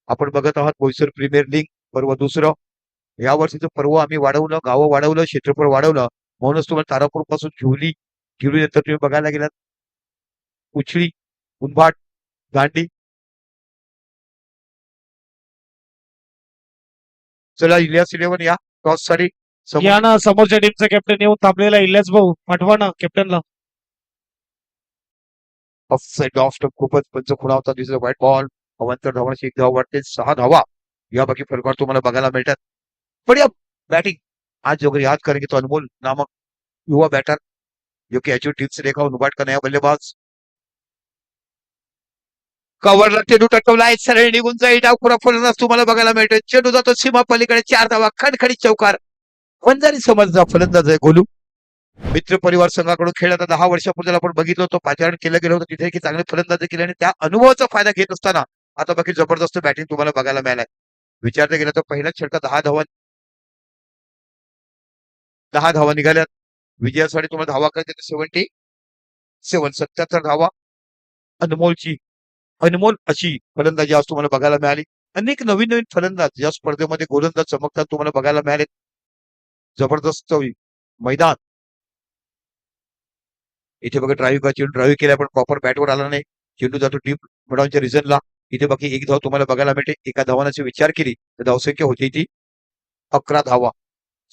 आपण बघत आहात बोईसर प्रीमियर लीग पर्व दुसरं. या वर्षीचं पर्व आम्ही वाढवलं, गावं वाढवलं, क्षेत्रफळ वाढवलं. म्हणूनच तुम्हाला तारापूर पासून ठेवली नंतर तुम्ही बघायला गेलात उछळी, उंभाट, दांडी. चला इलियास 11 या टॉस साठी या ना समोरच्या टीमचा कॅप्टन येऊन थांबलेला इल्यास भाऊ, पाठवा ना कॅप्टनला. ऑफ साइड ऑफ स्टंप खूपच पंच खुणा होता. दिस व्हाईट बॉल. अवंतर धावांची 1 धाव वाटते. 6 धावा या बाकी फलकार तुम्हाला बघायला मिळतात. बढ़िया बैटिंग आज जो अगर याद करेंगे तो अनमोल नामक युवा बैटर जो कि एचयू टीम से देखा उनबाट का नया बल्लेबाज. कव्हरला चेंडू टटवलाय, सरळ निघून जाईल. डावखुरा फलंदाज तुम्हाला बघायला मिळतोय. चेंडू जातो सीमा पलीकडे. 4 धावा, खडखडीत चौकार. वंजारी समजचा फलंदाज आहे गोलू. मित्र परिवार संघाकडून खेळ आता 10 वर्षापूर्वी आपण बघितलं होतं. पाचारण केलं गेलं होतं तिथे की चांगले फलंदाजी केली आणि त्या अनुभवाचा फायदा घेत असताना आता बाकी जबरदस्त बॅटिंग तुम्हाला बघायला मिळालाय. विचारता गेलं तर पहिल्याच षटकात 10 धावा निघाल्यात. विजयासाठी तुम्हाला धावा करायचे 77 धावा. अनमोल अशी फलंदाजी आज तुम्हाला बघायला मिळाली. अनेक नवीन नवीन फलंदाज या स्पर्धेमध्ये गोलंदाज चमकतात तुम्हाला बघायला मिळाले. जबरदस्त मैदान. इथे बघा ड्राईव्ह चेंडू ड्राईव्ह केला पण प्रॉपर बॅटवर आला नाही. चेंडू जातो डीप मिडॉनच्या रिझनला. इथे बाकी 1 धाव तुम्हाला बघायला मिळते. एका धावानाचा विचार केली तर धावसंख्या होती ती 11 धावा.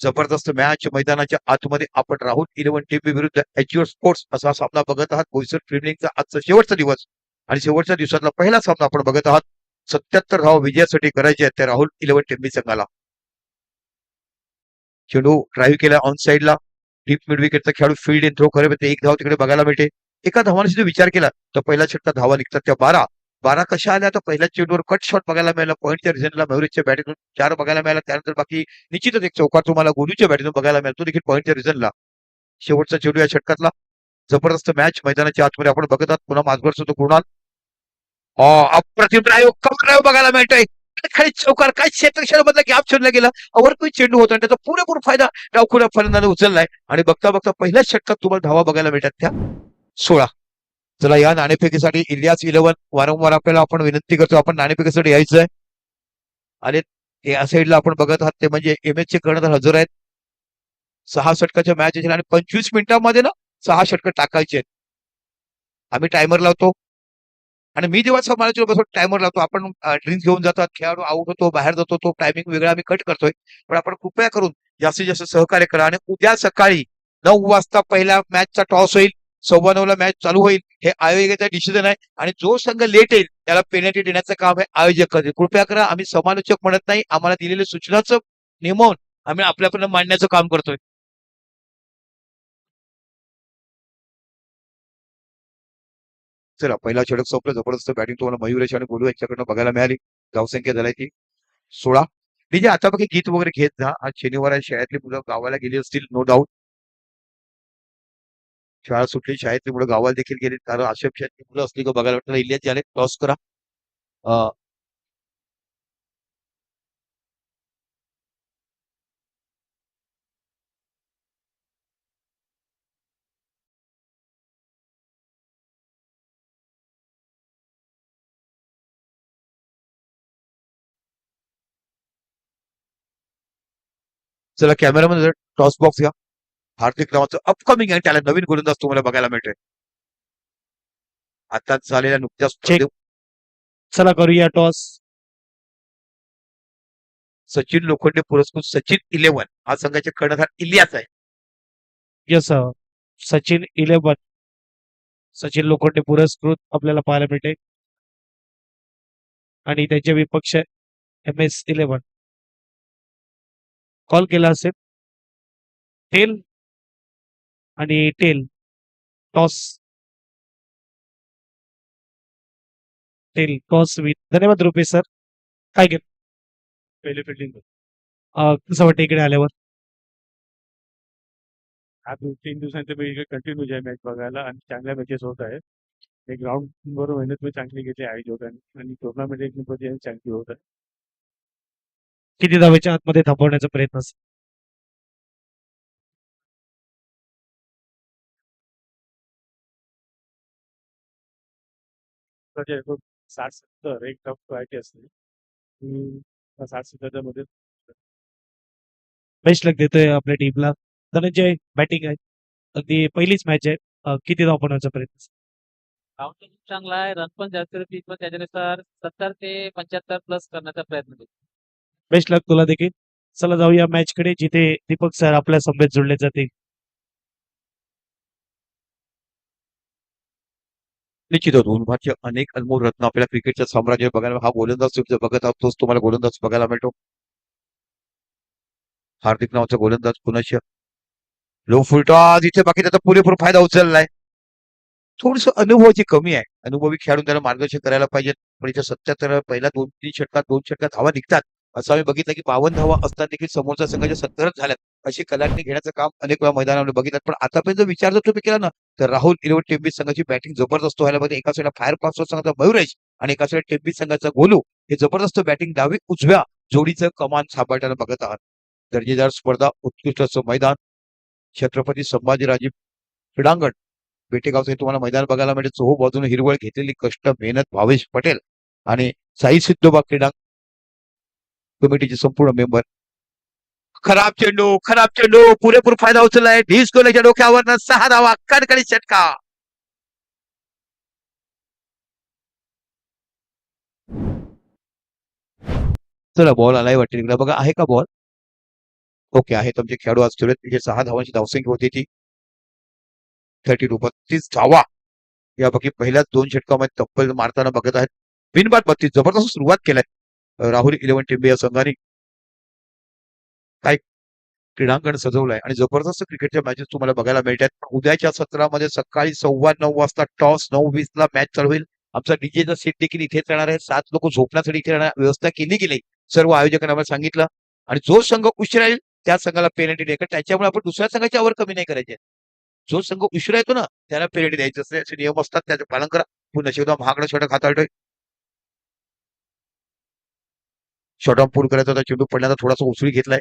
जबरदस्त मॅच मैदानाच्या आतमध्ये आपण राहुल 11 टीम विरुद्ध एचयूआर स्पोर्ट्स असा सामना बघत आहात. बोईसर प्रीमियरचा आजचा शेवटचा दिवस आणि शेवटच्या दिवसातला पहिला सामना आपण बघत आहात. 77 धावा विजयासाठी करायचे आहेत त्या राहुल 11 टीम संघाला. चेंडू ड्राईव्ह केला ऑन साईडला. डीप मिड विकेटचा खेळाडू फील्ड इन थ्रो करे 1 धाव तिकडे बघायला मिळते. एका धावाने सुद्धा विचार केला तर पहिल्या षटकात धावा निघतात त्या 12 कशा आल्या तर पहिल्या चेंडूवर कट शॉट बघायला मिळाला. पॉईंटच्या रिझनला मयुरेशच्या बॅटिंगून 4 बघायला मिळाला. त्यानंतर बाकी निश्चितच एक चौकार तुम्हाला गोलूच्या बॅटिंगून बघायला मिळतो देखील पॉईंटच्या रिझनला. शेवटचा चेंडू या षटकातला. जबरदस्त मॅच मैदानाच्या आतमध्ये आपण बघत आहात. पुन्हा माजगड सुद्धा कुणाल अप्रतिम ड्राईव्ह बघायला मिळतोय. खाली चौकार काय क्षेत्रक्षणामधला गॅप शोधला गेला. अवरकुई चेंडू होता आणि त्याचा पुरेपूर फायदा डावखुऱ्या फलंदाजाने उचललाय आणि बघता बघता पहिल्याच षटकात तुम्हाला धावा बघायला मिळतात त्या 16. चला या नाणेफेकीसाठी इलियास 11 वारंवार आपल्याला आपण विनंती करतो आपण नाणेफेकीसाठी यायचंय आणि या साईडला आपण बघत आहात ते म्हणजे एमएच चे कर्णधार हजर आहेत. 6 षटकाच्या मॅच असेल आणि 25 मिनिटांमध्ये ना 6 षटकं टाकायचे आहेत. आम्ही टायमर लावतो आणि मी जेव्हा समालोचना बसतो टायमर लावतो. आपण ड्रिंक्स घेऊन जातात, खेळाडू आउट होतो, बाहेर जातो, तो टायमिंग वेगळा आम्ही कट करतोय. पण आपण कृपया करून जास्तीत जास्त सहकार्य करा आणि उद्या सकाळी 9 वाजता पहिल्या मॅचचा टॉस होईल. 9:15 मॅच चालू होईल. हे आयोजकाचा डिसिजन आहे आणि जो संघ लेट येईल त्याला पेनल्टी देण्याचं काम आहे आयोजक करते. कृपया करा. आम्ही समालोचक म्हणत नाही. आम्हाला दिलेल्या सूचनाचं नियमन आम्ही आपल्यापर्यंत मांडण्याचं काम करतोय. चला पहिला षटक संपलं. जबरदस्त बॅटिंग तुम्हाला मयुरेश आणि गोलू यांच्याकडनं बघायला मिळाली. धावसंख्या झाली ती 16. म्हणजे आता बघा गीत वगैरे घेत जा. आज शनिवार आहे. शाळेतली मुलं गावाला गेली असतील नो डाऊट. शाळा सुटली शाळेतली मुलं गावाला देखील गेली कारण आक्षेपशाची मुलं असली का बघायला वाटतं. इलियास झाले टॉस करा. चला कॅमेरामध्ये टॉस बॉक्स घ्या. हार्दिक नावाचं अपकमिंग आहे त्याला नवीन गोलंदाज तुम्हाला बघायला मिळतोय. आताच झालेल्या नुकत्याच स्पर्धेत चला करूया टॉस. सचिन लोखंडे पुरस्कृत सचिन 11 हा संघाचे कर्णधार इलियास आहे. यस सचिन 11 सचिन लोखंडे पुरस्कृत आपल्याला पाहायला मिळते आणि त्यांचे विपक्ष MS 11 कॉल केला असेल. टेल आणि टेल टॉस टॉस विथ धन्यवाद रुपेश सर. काय केलं पहिले फिल्डिंग कसं वाटतं इकडे आल्यावर? हा 2-3 दिवसांचे मी इकडे कंटिन्यू आहे मॅच बघायला आणि चांगल्या मॅचेस होत आहेत. एक ग्राउंड वर मेहनत मी चांगली घेतली आयोजकांनी आणि टुर्नामेंट एक मध्ये चांगली होत आहे. किती धावेच्या आतमध्ये थांबवण्याचा प्रयत्न असेल? तर जे 60-70 एक टफ पार्टी असते. 60-70 मध्ये बेस्ट लक देतोय आपल्या टीमला. धनंजय बॅटिंग आहे, अगदी पहिलीच मॅच आहे. किती धाव बनवण्याचा प्रयत्न असेल? काउंटिंग चांगला आहे, रन पण जास्त आहे, पिच पण त्याच्यानुसार 70 ते 75 प्लस करण्याचा प्रयत्न करू. बेस्ट लक तुला देखील. चला जाऊया मॅच कडे, जिथे दीपक सर आपल्या समवेत जोडले जातील. निश्चितच उन्मादचे अनेक अनमोल रत्न आपल्याला क्रिकेटचं साम्राज्य बघायला हा गोलंदाज तुम्ही बघत आहोत तोच तुम्हाला गोलंदाज बघायला मिळतो. हार्दिक नावाचा गोलंदाज पुनश्च लो फुलटॉस इथे बाकी त्याचा पुरेपूर फायदा उचललाय. थोडस अनुभवाची कमी आहे. अनुभवी खेळाडून त्याला मार्गदर्शन करायला पाहिजे. पण इथे 77 पहिल्या 2-3 षटकात 2 षटकात धावा निघतात. असं आम्ही बघितलं की 52 धावा असतात देखील समोरच्या संघाच्या 70च झाल्यात. अशी कलाटणी घेण्याचं काम अनेक वेळा मैदानामध्ये बघितलं. पण आतापर्यंत जर विचार जर तुम्ही केला ना तर राहुल इलेव्हन टेम्बिस संघाची बॅटिंग जबरदस्त व्हायला पाहिजे. एका साईडला फायर पास संघाचा मयुरेश आणि एका साईडला टेम्बिस संघाचा गोलू हे जबरदस्त बॅटिंग डावी उजव्या जोडीचं कमान सांभाळताना बघत आहात. दर्जेदार स्पर्धा, उत्कृष्ट असं मैदान, छत्रपती संभाजीराजे क्रीडांगण बेटेगावचं हे तुम्हाला मैदान बघायला मिळेल. चोहो बाजूने हिरवळ घेतलेली कष्ट मेहनत भावेश पटेल आणि साई सिद्धोबा क्रीडा कमिटीचे संपूर्ण मेंबर. खराब चेंडू पुरेपूर फायदा उचललाय. ढीस गोल्याच्या डोक्यावर 6 धावा कडकडीत षटका. चला बॉल आलाय वाटते इकडे बघा आहे का बॉल? ओके आहे. तुमचे खेळाडू आज ठेवलेत. तिथे 6 धावांची धावसंख्या होती ती 32 धावा यापैकी पहिल्याच 2 षटकामध्ये तब्बल मारताना बघत आहेत. बिनबाद 32 जबरदस्त सुरुवात केलाय राहुल इलेव्हन टेम्बे या संघाने. काय क्रीडांगण सजवलंय आणि जबरदस्त क्रिकेटच्या मॅचेस तुम्हाला बघायला मिळतात. पण उद्याच्या सत्रामध्ये सकाळी 9:15 वाजता टॉस 9:20 ला मॅच चालू होईल. आमचा डीजेचा सेट देखील इथेच राहणार आहे. 7 लोक झोपण्यासाठी इथे राहणार व्यवस्था केली गेली सर्व आयोजकांना आम्हाला सांगितलं. आणि जो संघ उशिरा येईल त्या संघाला पेनल्टी द्यायची. त्याच्यामुळे आपण दुसऱ्या संघाची आवर कमी नाही करायचे. जो संघ उशिरा येतो ना त्याला पेनल्टी द्यायचं असते. असे नियम असतात, त्याचं पालन करा. पुन्हा शेवदा महागडा षटक हाताळतोय. शॉर्ट पूर्ण करायचा होता. चेंडू पडल्याचा थोडासा उसळी घेतलाय.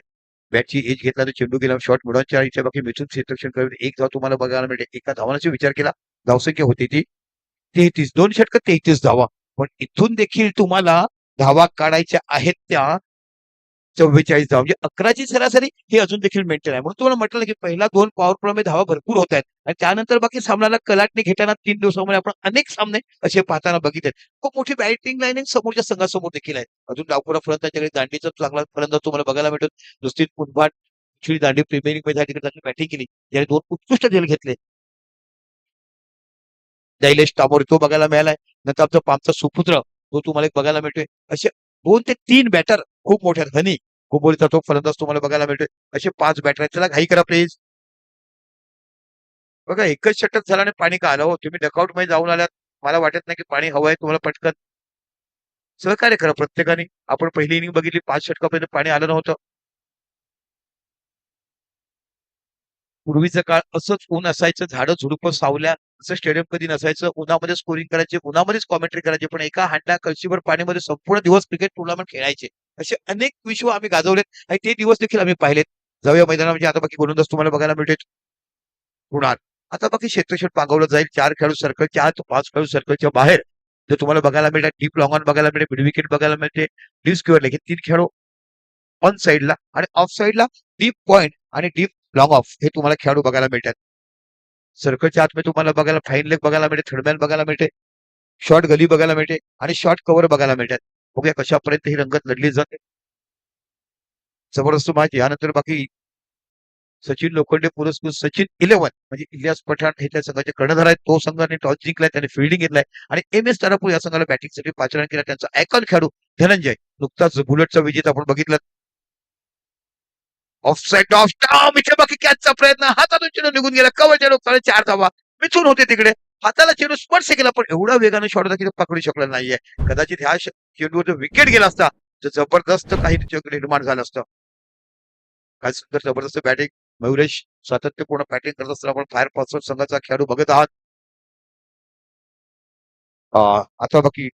बॅटची एज घेतला तर चेंडू गेला. शॉर्ट मिळवायच्या इच्छा बाकी मिथून क्षेत्ररक्षण करून एक धाव तुम्हाला बघायला मिळते. एका धावाचा विचार केला धावसंख्या होती ती 33. 2 षटक 33 धावा. पण इथून देखील तुम्हाला धावा काढायच्या आहेत त्या 44 धावा म्हणजे 11ची सरासरी ही अजून देखील मेंटेन आहे. म्हणून तुम्हाला म्हटलं की पहिला 2 पॉवर प्ले मध्ये धावा भरपूर होत आहेत आणि त्यानंतर बाकी सामन्याला कलाटणी घेताना 3 दिवसामध्ये आपण अनेक सामने असे पाहताना बघितले. खूप मोठी बॅटिंग लाईन समोरच्या संघासमोर देखील आहे. अजून डावपुरा फलंदाज त्याच्याकडे दांडीचा चांगला फलंदाज तुम्हाला बघायला मिळतो. नुसती पुनभाट दांडी प्रीमियर लीग मध्ये तिकडे बॅटिंग केली. ज्याने 2 उत्कृष्ट झेल घेतले. दैलेश टामोर तो बघायला मिळालाय. नंतर आमचा पामचा सुपुत्र तो तुम्हाला एक बघायला मिळतोय. असे 2 ते 3 बॅटर खूप मोठ्या धनी कुंबोलीचा तो फलंदाज तुम्हाला बघायला मिळतोय. असे 5 बॅटर आहेत. चला घाई करा प्लीज. बघा एकच षटक झाला आणि पाणी का आलं हो? तुम्ही डकआउट मध्ये जाऊन आल्यात. मला वाटत नाही की पाणी हवं आहे तुम्हाला पटकन. सहकार्य करा प्रत्येकाने. आपण पहिली इनिंग बघितली 5 षटकापर्यंत पाणी आलं नव्हतं. पूर्वीचं काळ असंच ऊन असायचं, झाडं झुडपं सावल्या असं स्टेडियम कधी नसायचं. उन्हामध्ये स्कोरिंग करायचे, उन्हामध्येच कॉमेंट्री करायचे. पण एका हांडा कळशीभर पाणीमध्ये संपूर्ण दिवस क्रिकेट टुर्नामेंट खेळायचे. असे अनेक विश्व आम्ही गाजवलेत आणि ते दिवस देखील आम्ही पाहिलेत. जाऊया मैदानामध्ये. म्हणजे आता बाकी गोलंदाज तुम्हाला बघायला मिळते होणार. आता बाकी क्षेत्रक्षण पांगवलं जाईल. 4 खेळाडू सर्कल 4 ते 5 खेळाडू सर्कलच्या बाहेर जे तुम्हाला बघायला मिळतात. डीप लॉंग ऑन बघायला मिळते, मिड विकेट बघायला मिळते, डीप स्क्वेअर लेग हे 3 खेळाडू ऑन साईडला आणि ऑफ साईडला डीप पॉइंट आणि डीप लॉंग ऑफ हे तुम्हाला खेळाडू बघायला मिळतात. सर्कलच्या आतमध्ये तुम्हाला बघायला फाईन लेग बघायला मिळते, थर्डमॅन बघायला मिळते, शॉर्ट गली बघायला मिळते आणि शॉर्ट कव्हर बघायला मिळतात. बघूया कशापर्यंत ही रंगत लढली जाते. जबरदस्त मॅच. यानंतर बाकी सचिन लोखंडे पुरस्कृत सचिन 11 म्हणजे इलियास पठाण हे त्या संघाचे कर्णधार आहेत. तो संघाने टॉस जिंकलाय, त्याने फिल्डिंग घेतलाय आणि एम एस तारापूर या संघाला बॅटिंगसाठी पाचारण केला. त्यांचा आयकॉन खेळाडू धनंजय नुकताच बुलेटचा विजेता आपण बघितलं. ऑफसाईड ऑफ स्टॉप इथे बाकी कॅचचा प्रयत्न हातातून चेंडू निघून गेला कव्हरच्या डोक्याला 4 धावा मिथून होते तिकडे हाताला चेंडू स्पर्श केला पण एवढा वेगाने शॉट होता की तो पकडू शकला नाहीये कदाचित ह्या चेंडूवर जर विकेट गेला असता तर जबरदस्त काही तिच्याकडे निर्माण झालं असतं काय सुंदर जबरदस्त बॅटिंग मयुरेश सातत्यपूर्ण बॅटिंग करत असताना आपण फायर पासून संघाचा खेळाडू बघत आहात आता बाकी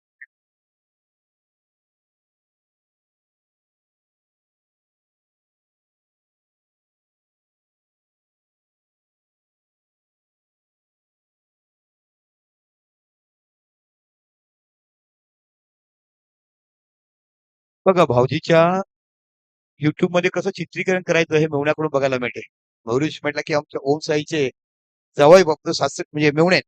बघा भाऊजीच्या युट्यूब मध्ये कसं चित्रीकरण करायचं हे मेवण्याकडून बघायला मिळते मयुरेश म्हटलं की आमच्या ओम साईचे जवळ बघतो सासरे म्हणजे मेवणे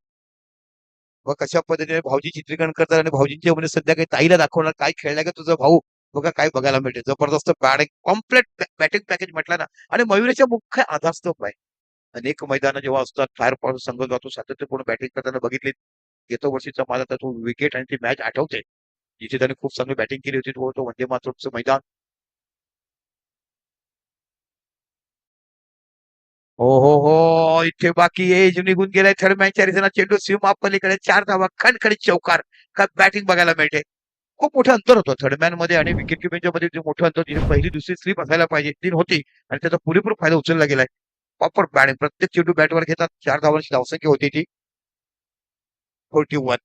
व कशा पद्धतीने भाऊजी चित्रीकरण करतात आणि भाऊजींच्या मध्ये सध्या काही ताईला दाखवणार काय खेळलाय का तुझा भाऊ बघा काय बघायला मिळते जबरदस्त बॅटिंग कॉम्प्लेट बॅटिंग पॅकेज म्हटलं ना आणि मयुरेच्या मुख्य आधारस्तंभ आहे अनेक मैदानं जेव्हा असतात फायर पॉवर संघ जातो सातत्यपूर्ण बॅटिंग करताना बघितली येत्या वर्षीचा माझा तो विकेट आणि ती मॅच आठवते जिथे त्याने खूप चांगली बॅटिंग केली होती तो वंदे मातरमचं मैदान हो इथे बाकी एज निघून गेलाय थर्ड मॅच चेंडू सीमा पलीकडे 4 धावा खणखणीत चौकार का बॅटिंग बघायला मिळते खूप मोठं अंतर होतं थर्डमॅन मध्ये आणि विकेट किपिंगच्या मध्ये जे मोठं अंतर जिथे पहिली दुसरी स्लिप असायला पाहिजे 3 होती आणि त्याचा पुरेपूर फायदा उचलला गेलाय प्रॉपर बॅटिंग प्रत्येक चेंडू बॅटवर घेतात 4 धावांची धावसंख्या होती ती 41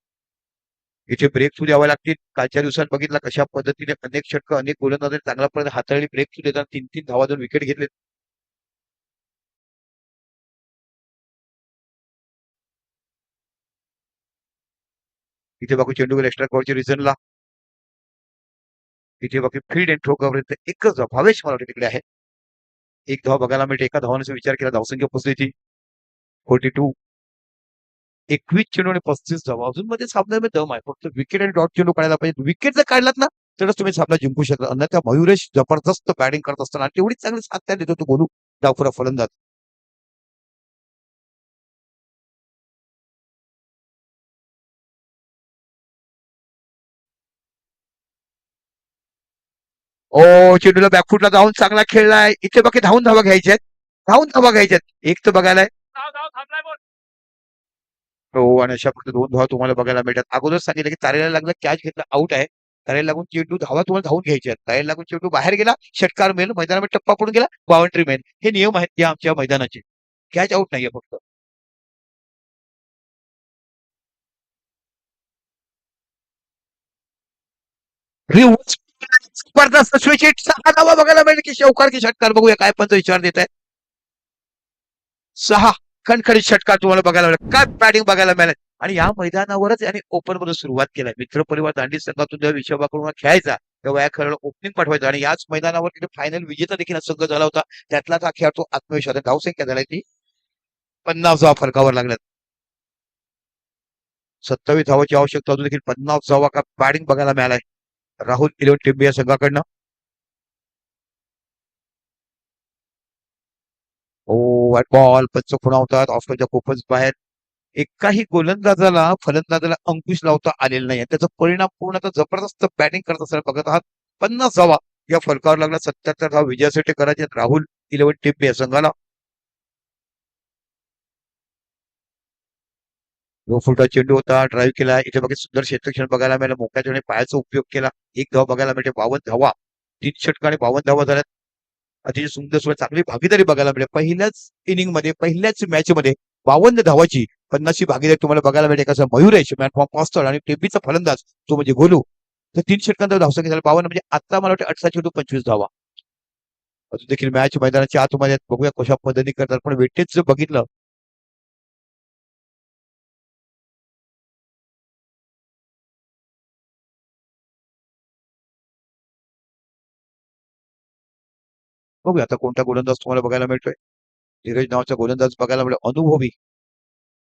इथे ब्रेक थ्रू द्यावे लागतील कालच्या दिवसात बघितला कशा पद्धतीने अनेक षटकं अनेक गोलंदाजांनी चांगल्या प्रकारे हाताळली ब्रेक थ्रू देतात 3-3 धावा देऊन विकेट घेतले इथे बाकी चेंडू एक्स्ट्रा कव्हरच्या रिझनला इथे बाकी फील्ड एंड थ्रो कव्हरेज एकच धाव भावेश मला वाटतं तिकडे आहे एक धाव बघायला मिळते एका धावाने विचार केला धावसंख्या पोहोचली ती 42 21 चेंडू आणि 35 धावा अजून मध्ये सामन्यामध्ये दम आहे फक्त विकेट आणि डॉट चेंडू काढायला पाहिजे विकेट जर काढलात ना तरच तुम्ही सामना जिंकू शकता अन्यथा मयुरेश जबरदस्त बॅटिंग करत असताना तेवढी चांगली साथ त्या देतो तो गोलू डावखुरा फलंदाज ओ चेंडूला बॅकफुटला जाऊन चांगला खेळलाय इथे बाकी धावून धावा घ्यायच्यात धावून धावा घ्यायच्यात एक तर बघायलाय हो आणि अशा फक्त 2 धावा तुम्हाला बघायला मिळतात अगोदर सांगितलं की तारेला लागलं कॅच घेतला आउट आहे तारेला लागून चेंडू धावा तुम्हाला धावून घ्यायचे आहेत तारेला लागून चेंडू बाहेर गेला षटकार मेल मैदानामध्ये टप्पा पडून गेला बाउंड्री मेल हे नियम आहेत या आमच्या मैदानाचे कॅच आउट नाहीये फक्त रिव्हर्स जबरदस्त स्विच हिट 6 धावा बघायला मिळेल की शौकार की षटकार बघूया काय पंच विचार देत आहे 6 खणखणीत षटकार तुम्हाला बघायला मिळेल काय बॅटिंग बघायला मिळेल आणि या मैदानावरच याने ओपन मध्ये सुरुवात केलाय मित्र परिवार दांडी संघातून जेव्हा विश्वभाकडून खेळायचा तेव्हा या खेळाला ओपनिंग पाठवायचा आणि याच मैदानावर तिथे फायनल विजेता देखील संघ झाला होता त्यातलाच हा खेळाडू आत्मविश्वास धावसंख्या झालाय ती 50 धावा फरकावर लागल्यात 27 धावाची आवश्यकता अजून देखील 50 धावा का बॅटिंग बघायला मिळालाय राहुल 11 टिंबे या संघाकडनं ओ व्हाईट बॉल पंच खुणावतात ऑफच्या खूपच बाहेर एकाही गोलंदाजाला फलंदाजाला अंकुश लावता आलेला नाही त्याचा परिणाम पूर्ण आता जबरदस्त बॅटिंग करत असताना बघत आहात 50 धावा या फलकावर लागला 77 धावा विजयासाठी करायचे राहुल 11 टिंबे या संघाला लो फुलटा चेंडू होता ड्राईव्ह केला इथे बाकी सुंदर क्षेत्रक्षण बघायला मिळालं मोक्याच्या आणि पायाचा उपयोग केला एक धावा बघायला मिळते 52 धावा 3 षटक आणि 52 धावा झाल्यात अतिशय सुंदर सुंदर चांगली भागीदारी बघायला मिळेल पहिल्याच इनिंग मध्ये पहिल्याच मॅच मध्ये 52 धावाची 50ची भागीदारी तुम्हाला बघायला मिळते कसं मयुरेश मॅटफॉर्म पास्टर आणि टेबीचा फलंदाज तो म्हणजे गोलू तर 3 षटकांचा धावसंख्या झाला 52 म्हणजे आता मला वाटतं 18 चेंडू 25 धावा अजून देखील मॅच मैदानाच्या आतमध्ये बघूया कशा पद्धतीने करतात पण वेटेज जर बघितलं बघूया आता कोणता गोलंदाज तुम्हाला बघायला मिळतोय धीरज नावाचा गोलंदाज बघायला मिळेल अनुभवी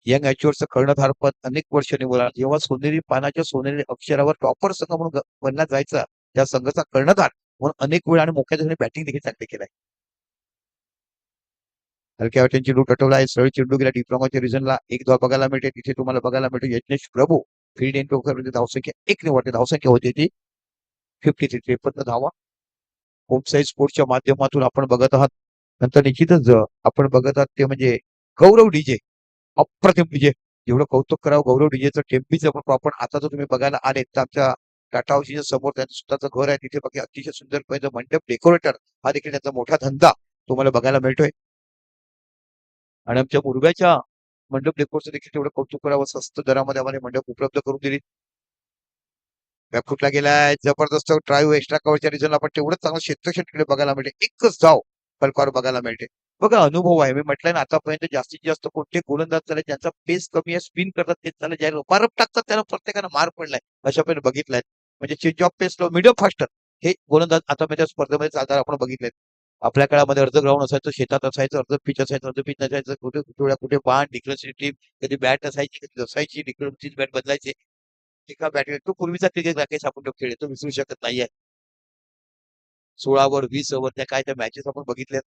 यंग ऍच्युअरचं कर्णधार पद अनेक वर्ष निवडला जेव्हा सोनेरी पानाच्या सोनेरी अक्षरावर टॉपर संघ म्हणून बनला जायचा त्या संघाचा कर्णधार म्हणून अनेक वेळ आणि मोक्याच्या बॅटिंग देखील चांगली केलाय हलक्या वाट्यांची चेंडू टटवला सरळ चेंडू गेला डिप्लोमाच्या रिझनला एक धाव बघायला मिळते तिथे तुम्हाला बघायला मिळते यज्ञेश प्रभू फील्ड एंड धावसंख्या एक निवडते धावसंख्या होती ती 53 धावा होम साईज स्पोर्टच्या माध्यमातून आपण बघत आहात नंतर निश्चितच आपण बघत आहात ते म्हणजे गौरव डीजे, अप्रतिम डीजे. जेवढं कौतुक करावं गौरव डीजेचं टेम्पीचं प्रॉपर आता जर तुम्ही बघायला आले तर आमच्या टाटा हाऊसच्या समोर त्यांचं स्वतःचं घर आहे तिथे बघा अतिशय सुंदर पाहिजे मंडप डेकोरेटर हा देखील त्यांचा मोठा धंदा तुम्हाला बघायला मिळतोय. आणि आमच्या मुरब्याच्या मंडप डेकोरचं देखील तेवढं कौतुक करावं स्वस्त दरामध्ये आम्हाला मंडप उपलब्ध करून दिली. बॅकफुटला गेलाय जबरदस्त ड्राईव्ह एक्स्ट्रा कव्हरच्या रिझनला आपण तेवढं चांगलं क्षेत्रक्षण तिकडे बघायला मिळते एकच धाव फलकावर बघायला मिळते. बघा अनुभव आहे मी म्हटलंय ना आतापर्यंत जास्तीत जास्त कोणते गोलंदाज झाले ज्यांचा पेस कमी आहे स्पिन करतात तेच झालं ज्या रुपारप टाकतात त्यांना प्रत्येकानं मार पडलाय अशा पण बघितलंय. म्हणजे change of pace medium faster हे गोलंदाज आता त्या स्पर्धेमध्ये चालताना आपण बघितलेत. आपल्या काळामध्ये अर्ध ग्राउंड असायचं शेतात असायचं अर्ध पिच असायचं अर्ध पिच नसायचं कुठे बाण डिक्लेअरची टीम कधी बॅट असायची कधी असायची डिक्लेअरची बॅट बदलायची एका बॅटरी तो पूर्वीचा क्रिकेट राकेश आपण तो खेळ तो विसरू शकत नाहीये. 16 ओव्हर 20 ओव्हर त्या काय त्या मॅचेस आपण बघितल्यात.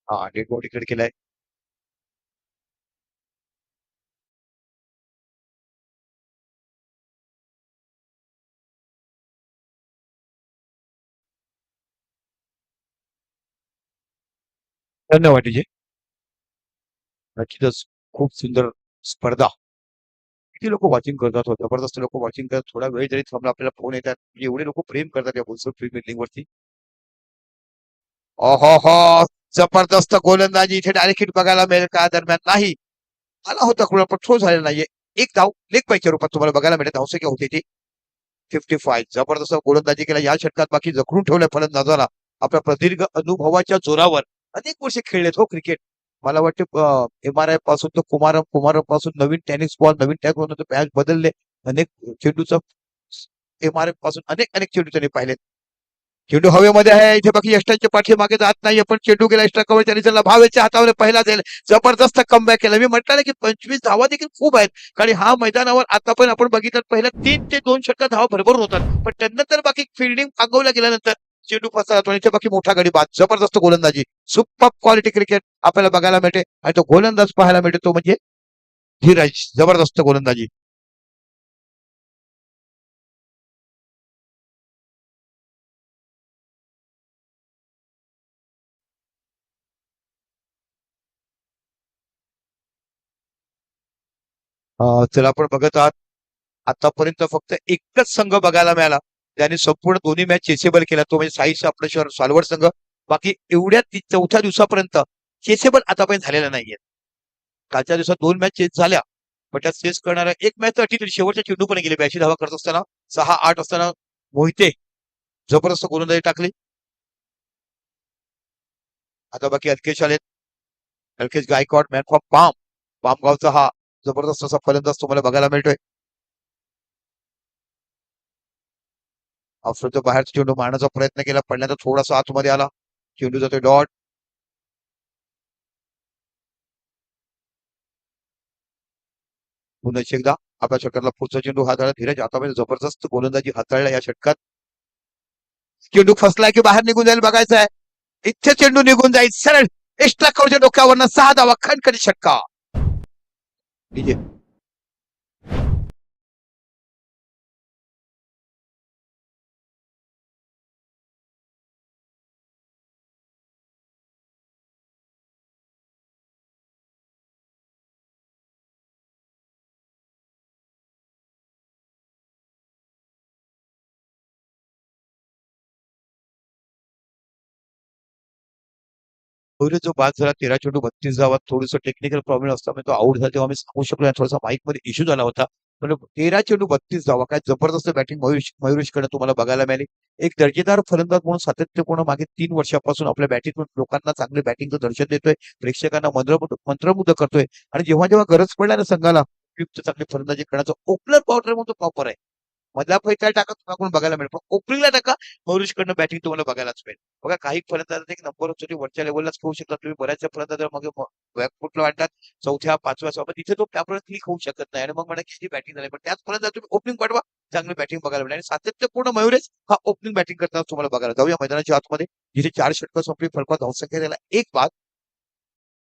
हा डेड बॉल डिक्लेअर केलाय. धन्यवाद डीजे. नक्कीच खूप सुंदर स्पर्धा किती लोक वॉचिंग करतात हो, जबरदस्त लोक वॉचिंग करतात थोडा वेळ जरी थांबला आपल्याला फोन येतात म्हणजे एवढे लोक प्रेम करतात या बोलसर प्रीमियर लीग वरती. ओहो हो जबरदस्त गोलंदाजी इथे डायरेक्ट हिट बघायला मिळेल का दरम्यान नाही आला होता कुणा पण थ्रो झालेला नाहीये. एक धाव लेग पायच्या रूपात तुम्हाला बघायला मिळते धावसंख्या होती ती 55. जबरदस्त गोलंदाजी केला या षटकात बाकी जखडून ठेवलंय फलंदाजाला आपल्या प्रदीर्घ अनुभवाच्या जोरावर अनेक वर्षे खेळलेत हो क्रिकेट. मला वाटतं MRI पासून तर कुमारम पासून नवीन टेनिस बॉल नवीन टॅग पॅच बदलले अनेक चेंडूचं MRI पासून अनेक अनेक चेंडू त्यांनी पाहिलेत. चेंडू हवेमध्ये आहे इथे बाकी यष्टांच्या पाठीमागे जात नाहीये पण चेंडू गेला एक्स्ट्रा कव्हर त्याने त्याला भावेच्या हातावर पहिला जाईल जबरदस्त कमबॅक केला. मी म्हटलं ना की 25 धावा देखील खूप आहेत कारण हा मैदानावर आता पण आपण बघितलं पहिल्या 3 ते 2 षटकात धावा भरभरून होतात पण त्यानंतर बाकी फिल्डिंग आगवल्या गेल्यानंतर चेंडू फसला जातो आणि इथे बाकी मोठा गडी बाद जबरदस्त गोलंदाजी सुपर क्वालिटी क्रिकेट आपल्याला बघायला मिळते आणि तो गोलंदाज पाहायला मिळतो तो म्हणजे धीरज जबरदस्त गोलंदाजी. चला आपण बघत आहात आतापर्यंत फक्त एकच संघ बघायला मिळाला त्याने संपूर्ण दोन्ही मॅच चेसेबल केला तो म्हणजे साई आपलं शहर सालवड संघ. बाकी एवढ्या चौथ्या दिवसापर्यंत चेसेबल आतापर्यंत झालेला नाहीये. कालच्या दिवसात 2 मॅच चेस झाल्या पण त्या चेस करणाऱ्या एक मॅच तर अटी शेवटच्या चेंडू पण गेले 82 धावा करत असताना 6-8 असताना मोहिते जबरदस्त गोलंदाजी टाकली. आता बाकी अल्केश आलेत. अल्केश गायकवाड मॅन फ्रॉम पामगावचा हा जबरदस्त असा फलंदाज तुम्हाला बघायला मिळतोय. ऑफस्टोनच्या बाहेरचा चेंडू मारण्याचा प्रयत्न केला पडल्यानंतर थोडासा आतमध्ये आला चेंडू जातोय डॉट. पुन्हा एकदा आपल्या षटकातला पुढचा चेंडू हाताळला धीरज आतापर्यंत जबरदस्त गोलंदाजी हाताळला या षटकात. चेंडू फसलाय की बाहेर निघून जाईल बघायचं आहे. इथे चेंडू निघून जाईल सरळ एक्स्ट्रा कवरच्या डोक्यावरनं 6 धावा खणखणी षटका. डीजे पहिले जो बाद झाला 13 चेंडू 32 धावा थोडंसं टेक्निकल प्रॉब्लेम असल्यामुळे तो आउट झाला तेव्हा आम्ही सांगू शकलो नाही थोडासा माईक मध्ये इश्यू झाला होता. पण 13 चेंडू 32 धावा काय जबरदस्त बॅटिंग मयुरेशकडे तुम्हाला बघायला मिळाली. एक दर्जेदार फलंदाज म्हणून सातत्यपूर्ण मागे 3 वर्षापासून आपल्या बॅटिंग लोकांना चांगले बॅटिंगचं दर्शन देतोय प्रेक्षकांना मंत्रमुग्ध करतोय आणि जेव्हा जेव्हा गरज पडल्या ना संघाला उपयुक्त चांगली फलंदाजी करण्याचं ओपनर पावडर म्हणून तो प्रॉपर आहे. मधल्या फैताला टाका तुम्हाला बघायला मिळेल पण ओपनिंगला टाका मयुरेशकडनं बॅटिंग तुम्हाला बघायलाच मिळेल. बघा काही फलंदाज एक नंबर वरच्या लेवललाच खेळू शकतात तुम्ही बऱ्याचशा फलंदाज मग बॅकफुटला वाटतात 4थ्या 5व्या सहा तिथे तो त्यापर्यंत क्लिक होऊ शकत नाही आणि मग म्हणा किती बॅटिंग झाली पण त्याच फलंदाज तुम्ही ओपनिंग पाठवा चांगली बॅटिंग बघायला मिळेल आणि सातत्यपूर्ण मयुरेश हा ओपनिंग बॅटिंग करताना तुम्हाला बघायला जाऊया मैदानाच्या आतमध्ये जिथे 4 षटकं संपली फलका धावसंख्या त्याला एक बाद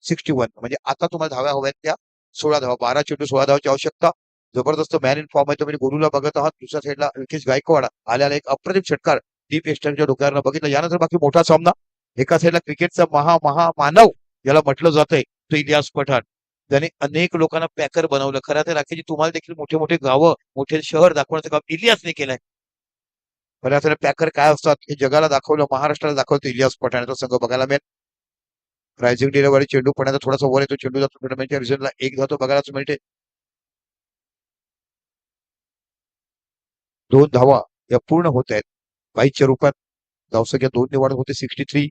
61 म्हणजे आता तुम्हाला धाव्या हव्यात त्या 16 धावा 12 चेंडू 16 धावाची आवश्यकता जबरदस्त मॅन इन फॉर्म आहे. तुम्ही गोलूला बघत आहात. दुसऱ्या साईडला विकेश गायकवाड आल्याला एक अप्रतिम षटकार डीप एस्टनच्या डोक्यावरनं बघितलं. यानंतर बाकी मोठा सामना. एका साईडला क्रिकेटचा महामानव ज्याला म्हटलं जातंय तो इलियास पठाण. त्याने अनेक लोकांना पॅकर बनवलं. खरं तर राखीजी तुम्हाला देखील मोठे मोठे गावं मोठे शहर दाखवण्याचं काम इलियासने केलंय. खरं तर पॅकर काय असतात हे जगाला दाखवलं, महाराष्ट्राला दाखवतो इलियास पठाणचा संघ बघायला मिळेल. रायझिंग डिलेवरी चेंडू पडण्याचा थोडासा वर येतो. चेंडू जातो टुर्नामेंटच्या रिझल्टला एक जातो बघायलाच मिळते. 2 धावा या पूर्ण होत आहेत. बाईच्या रूपात धावसंख्या 2 ने वाढत होते 63.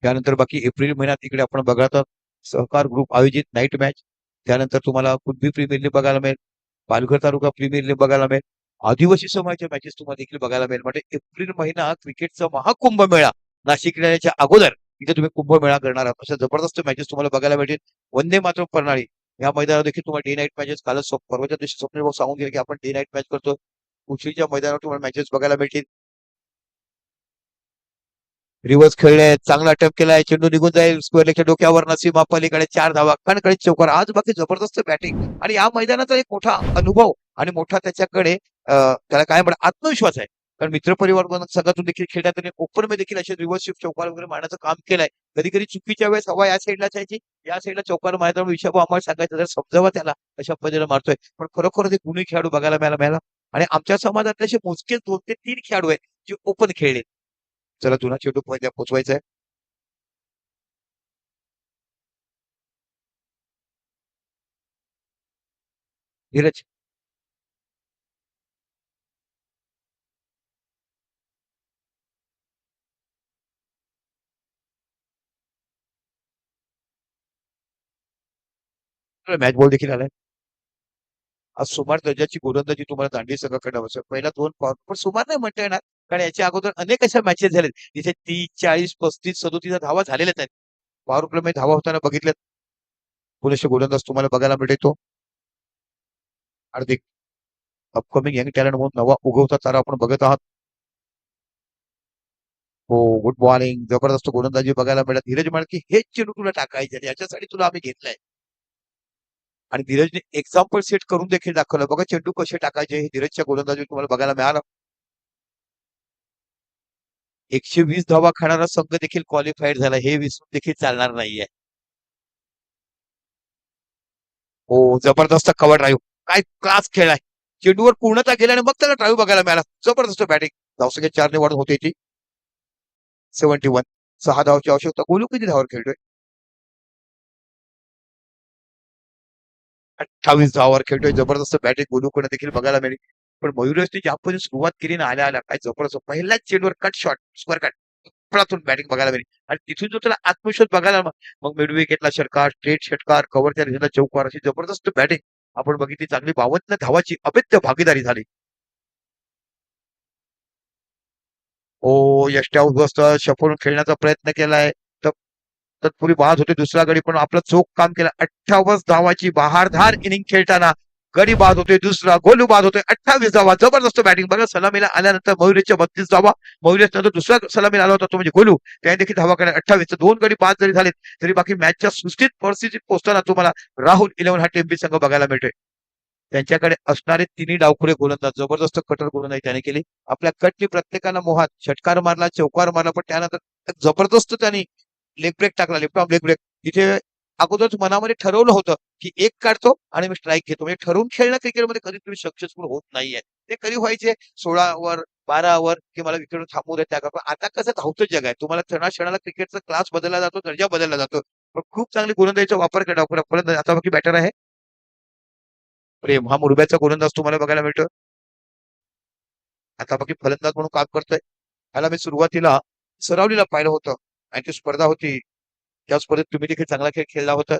त्यानंतर बाकी एप्रिल महिन्यात इकडे आपण बघत आहात सहकार ग्रुप आयोजित नाईट मॅच. त्यानंतर तुम्हाला कुणबी प्रीमियर लीग बघायला मिळेल. पालघर तालुका प्रीमियर लीग बघायला मिळेल. आदिवासी समाजाच्या मॅचेस तुम्हाला देखील बघायला मिळेल. म्हणजे एप्रिल महिना क्रिकेटचा महाकुंभ मेळा नाशिक येण्याच्या अगोदर इथे तुम्ही कुंभमेळा करणार आहात. अशा जबरदस्त मॅचेस तुम्हाला बघायला मिळतील. वंदे मातरम प्रणाली या मैदानावर देखील तुम्हाला डे नाईट मॅचेस कालच परवाच्या दिवशी स्वप्नील भाऊ सांगून गेले की आपण डे नाईट मॅच करतो. उशीच्या मैदानावर तुम्हाला मॅचेस बघायला मिळतील. रिव्हर्स खेळले, चांगला अटॅक केलाय, चेंडू निघून जाईल स्क्वेअर लेगच्या डोक्यावर. नसीम पलीकडे 4 धावा, कणकडे चौकार. आज बाकी जबरदस्त बॅटिंग आणि या मैदानाचा एक मोठा अनुभव आणि मोठा त्याच्याकडे त्याला काय म्हणतात आत्मविश्वास आहे. कारण मित्रपरिवार संघातून देखील खेळण्यात त्यांनी ओपन मध्ये देखील असे रिव्हर्स शिफ्ट चौकार वगैरे मारण्याचं काम केलंय. कधी कधी चुकीच्या वेळेस हवा या साईडला जायची, या साईडला चौकार मारायचा विषय आम्हाला सांगायचा जर समजावा त्याला अशा पद्धतीने मारतोय. पण खरोखर ते गुणी खेळाडू बघायला मिळाला आणि आमच्या समाजातले असे मोजकेच 2 ते 3 खेळाडू आहेत जे ओपन खेळले. चला जुना चेंडू पोचवायचा आहे. धीरज मॅच बॉल देखील आलाय. आज सुमार दर्जाची गोलंदाजी तुम्हाला दांडी संघाकडे असेल. पहिला 2 पॉवर पण सुमार नाही म्हणता येणार कारण याच्या अगोदर अनेक अशा मॅचेस झालेत जिथे 30, 40, 35, 37 धावा झालेल्याच आहेत. पॉवर प्ले मध्ये धावा होताना बघितल्यात. पुरेसे गोलंदाज तुम्हाला बघायला मिळतो. हार्दिक अपकमिंग यंग टॅलेंट म्हणून नवा उगवता तारा आपण बघत आहात. हो गुड मॉर्निंग. जबरदस्त गोलंदाजी बघायला मिळत. धीरज म्हणाल की हेच चेंडू तुला टाकायचे याच्यासाठी तुला आम्ही घेतलंय आणि धीरजने एक्झाम्पल सेट करून देखील दाखवलं. बघा चेंडू कसे टाकायचे हे धीरजच्या गोलंदाजी तुम्हाला बघायला मिळालं. 120 धावा खाणारा संघ देखील क्वालिफाईड झाला हे विसरून देखील चालणार नाहीये. हो जबरदस्त कव्हर ड्राईव्ह. काय क्लास खेळलाय. चेंडूवर पूर्णता गेला आणि मग त्याला ड्राईव्ह बघायला मिळाला. जबरदस्त बॅटिंग. धावसंख्या 4 ने वाढत होते ती 71. 6 धावाची आवश्यकता. गोलू किती धावावर खेळतोय 28 धावावर खेळतोय. जबरदस्त बॅटिंग गोलूकडे देखील बघायला मिळेल. पण मयुरेशने ज्या पद्धतीने सुरुवात केली ना आल्या काय जबरदस्त पहिल्याच चेंडूवर कट शॉट स्क्वेअर कट पळातून बॅटिंग बघायला मिळेल आणि तिथून जो त्याला आत्मविश्वास बघायला मग मिड विकेटला षटकार स्ट्रेट षटकार कव्हरच्या रिझल्टला चौकार अशी जबरदस्त बॅटिंग आपण बघितली. चांगली 52 धावाची अभेद्य भागीदारी झाली. ओ यष्ट्या उद्ध्वस्त शफून खेळण्याचा प्रयत्न केलाय. तत्पूर्वी बाद होते दुसरा गडी पण आपलं चोख काम केलं. 58 धावाची बहारदार इनिंग खेळताना गडी बाद होते. दुसरा गोलू बाद होते. 28 धावा. जबरदस्त बॅटिंग बघा. सलामीला आल्यानंतर मयुरेशच्या 32 धावा. मयुरेश नंतर दुसरा सलामीला आला होता तो म्हणजे गोलू. त्याने देखील धावा केल्या 28. 2 गडी बाद जरी झालेत तरी बाकी मॅचच्या सृष्टीत परिस्थितीत पोहोचताना तुम्हाला राहुल 11 हा टेम्पी संघ बघायला मिळतोय. त्यांच्याकडे असणारे तिन्ही डावखुरे गोलंदाज जबरदस्त कटर गोलंदाजी त्याने केली. आपल्या कटनी प्रत्येकाला मोहात षटकार मारला चौकार मारला पण त्यानंतर जबरदस्त त्यांनी लेग ब्रेक टाकला. Left arm leg break. तिथे अगोदरच मनामध्ये ठरवलं होतं की एक काढतो आणि मी स्ट्राईक घेतो. म्हणजे ठरवून खेळणं क्रिकेटमध्ये कधी तुम्ही सक्सेसफुल होत नाहीये. ते कधी व्हायचे 16 ओव्हर 12 ओव्हर की मला विकेट थांबवू द्या त्या. पण आता कसं धावतं जग आहे. तुम्हाला क्षणाक्षणाला क्रिकेटचा क्लास बदलला जातो दर्जा बदलला जातो. पण खूप चांगली गोलंदाजीचा वापर केला फलंदाज. आता बाकी बॅटर आहे प्रेम हा मुरब्याचा गोलंदाज तुम्हाला बघायला मिळतो. आता बाकी फलंदाज म्हणून काम करतोय. ह्याला मी सुरुवातीला सरावलीला पाहिलं होतं आणि ती स्पर्धा होती त्या स्पर्धेत तुम्ही देखील चांगला खेळ खेळला होता.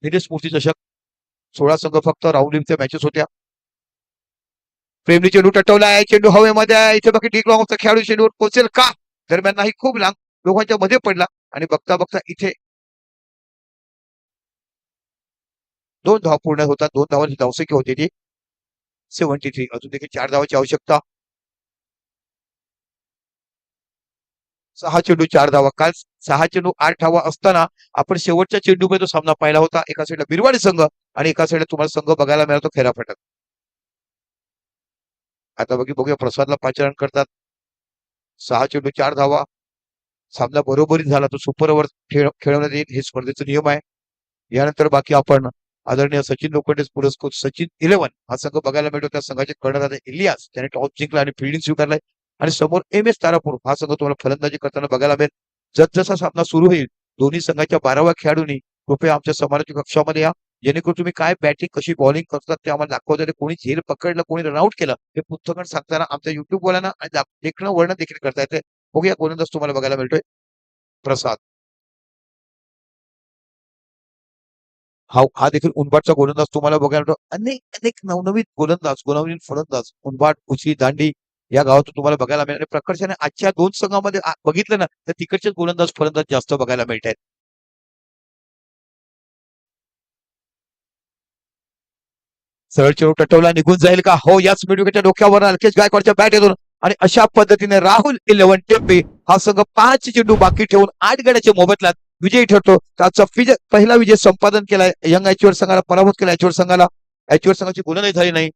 निलेश स्फूर्ती चषक 16 संघ फक्त राहुलीच्या मॅचेस होत्या. प्रेमनी चेंडू टटवलाय. चेंडू हवेमध्ये आहे. इथे बाकी डिक लॉंगचा खेळाडू चेंडूवर पोहोचेल का दरम्यान नाही. खूप लांब दोघांच्या मध्ये पडला आणि बघता बघता इथे 2 धावा पूर्ण होतात. 2 धावांची धावसंख्या होती ती 73. अजून देखील 4 धावाची आवश्यकता. 6 चेंडू 4 धावा. काल 6 चेंडू 8 धावा असताना आपण शेवटच्या चेंडूमध्ये तो सामना पाहिला होता. एका साईडला बिरवाडी संघ आणि एका साईडला तुम्हाला संघ बघायला मिळाला तो खेरा फटक. आता बघूया प्रसादला 5 रन करतात. 6 चेंडू 4 धावा. सामना बरोबरी झाला तो सुपर ओव्हर खेळवण्यात येईल हे स्पर्धेचा नियम आहे. यानंतर बाकी आपण आदरणीय सचिन लोखंडे पुरस्कृत सचिन 11 हा संघ बघायला मिळतो. त्या संघाचे कर्णधार इलियास त्याने टॉस जिंकला आणि फिल्डिंग स्वीकारलाय आणि समोर MS तारापूर हा संघ तुम्हाला फलंदाजी करताना बघायला मिळेल. जसा सामना सुरू होईल दोन्ही संघाच्या 12व्या खेळाडूंनी कृपया आमच्या समालोचक कक्षामध्ये या, जेणेकरून तुम्ही काय बॅटिंग कशी बॉलिंग करतात ते आम्हाला दाखवता. कोणी झेल पकडलं कोणी रनआउट केलं हे पुस्तकं सांगताना आमच्या युट्यूब वाल्यांना देखणं वर्णन देखील करता येते. बघूया गोलंदाज तुम्हाला बघायला मिळतोय प्रसाद. हा देखील उनबाटचा गोलंदाज तुम्हाला बघायला मिळतो. अनेक नवनवीन गोलंदाज नवनवीन फलंदाज उनबाट उची दांडी या गावातून तुम्हाला बघायला मिळणार. प्रकर्षाने आजच्या 2 संघामध्ये बघितलं ना तर तिकडचे गोलंदाज फलंदाज जास्त बघायला मिळत आहेत. सरळ चेंडू टटवला निघून जाईल का? हो, याच मिडविकेटच्या डोक्यावर अलकेश गायकवाडच्या बॅट येतो आणि अशा पद्धतीने राहुल 11 टेम्पे हा संघ 5 चेंडू बाकी ठेवून 8 गड्याच्या मोबदल्यात विजयी ठरतो. त्याचा पहिला विजय संपादन केलाय. यंग एचवर संघाला पराभूत केला. एचवर संघाची गोलंदाजी झाली नाही.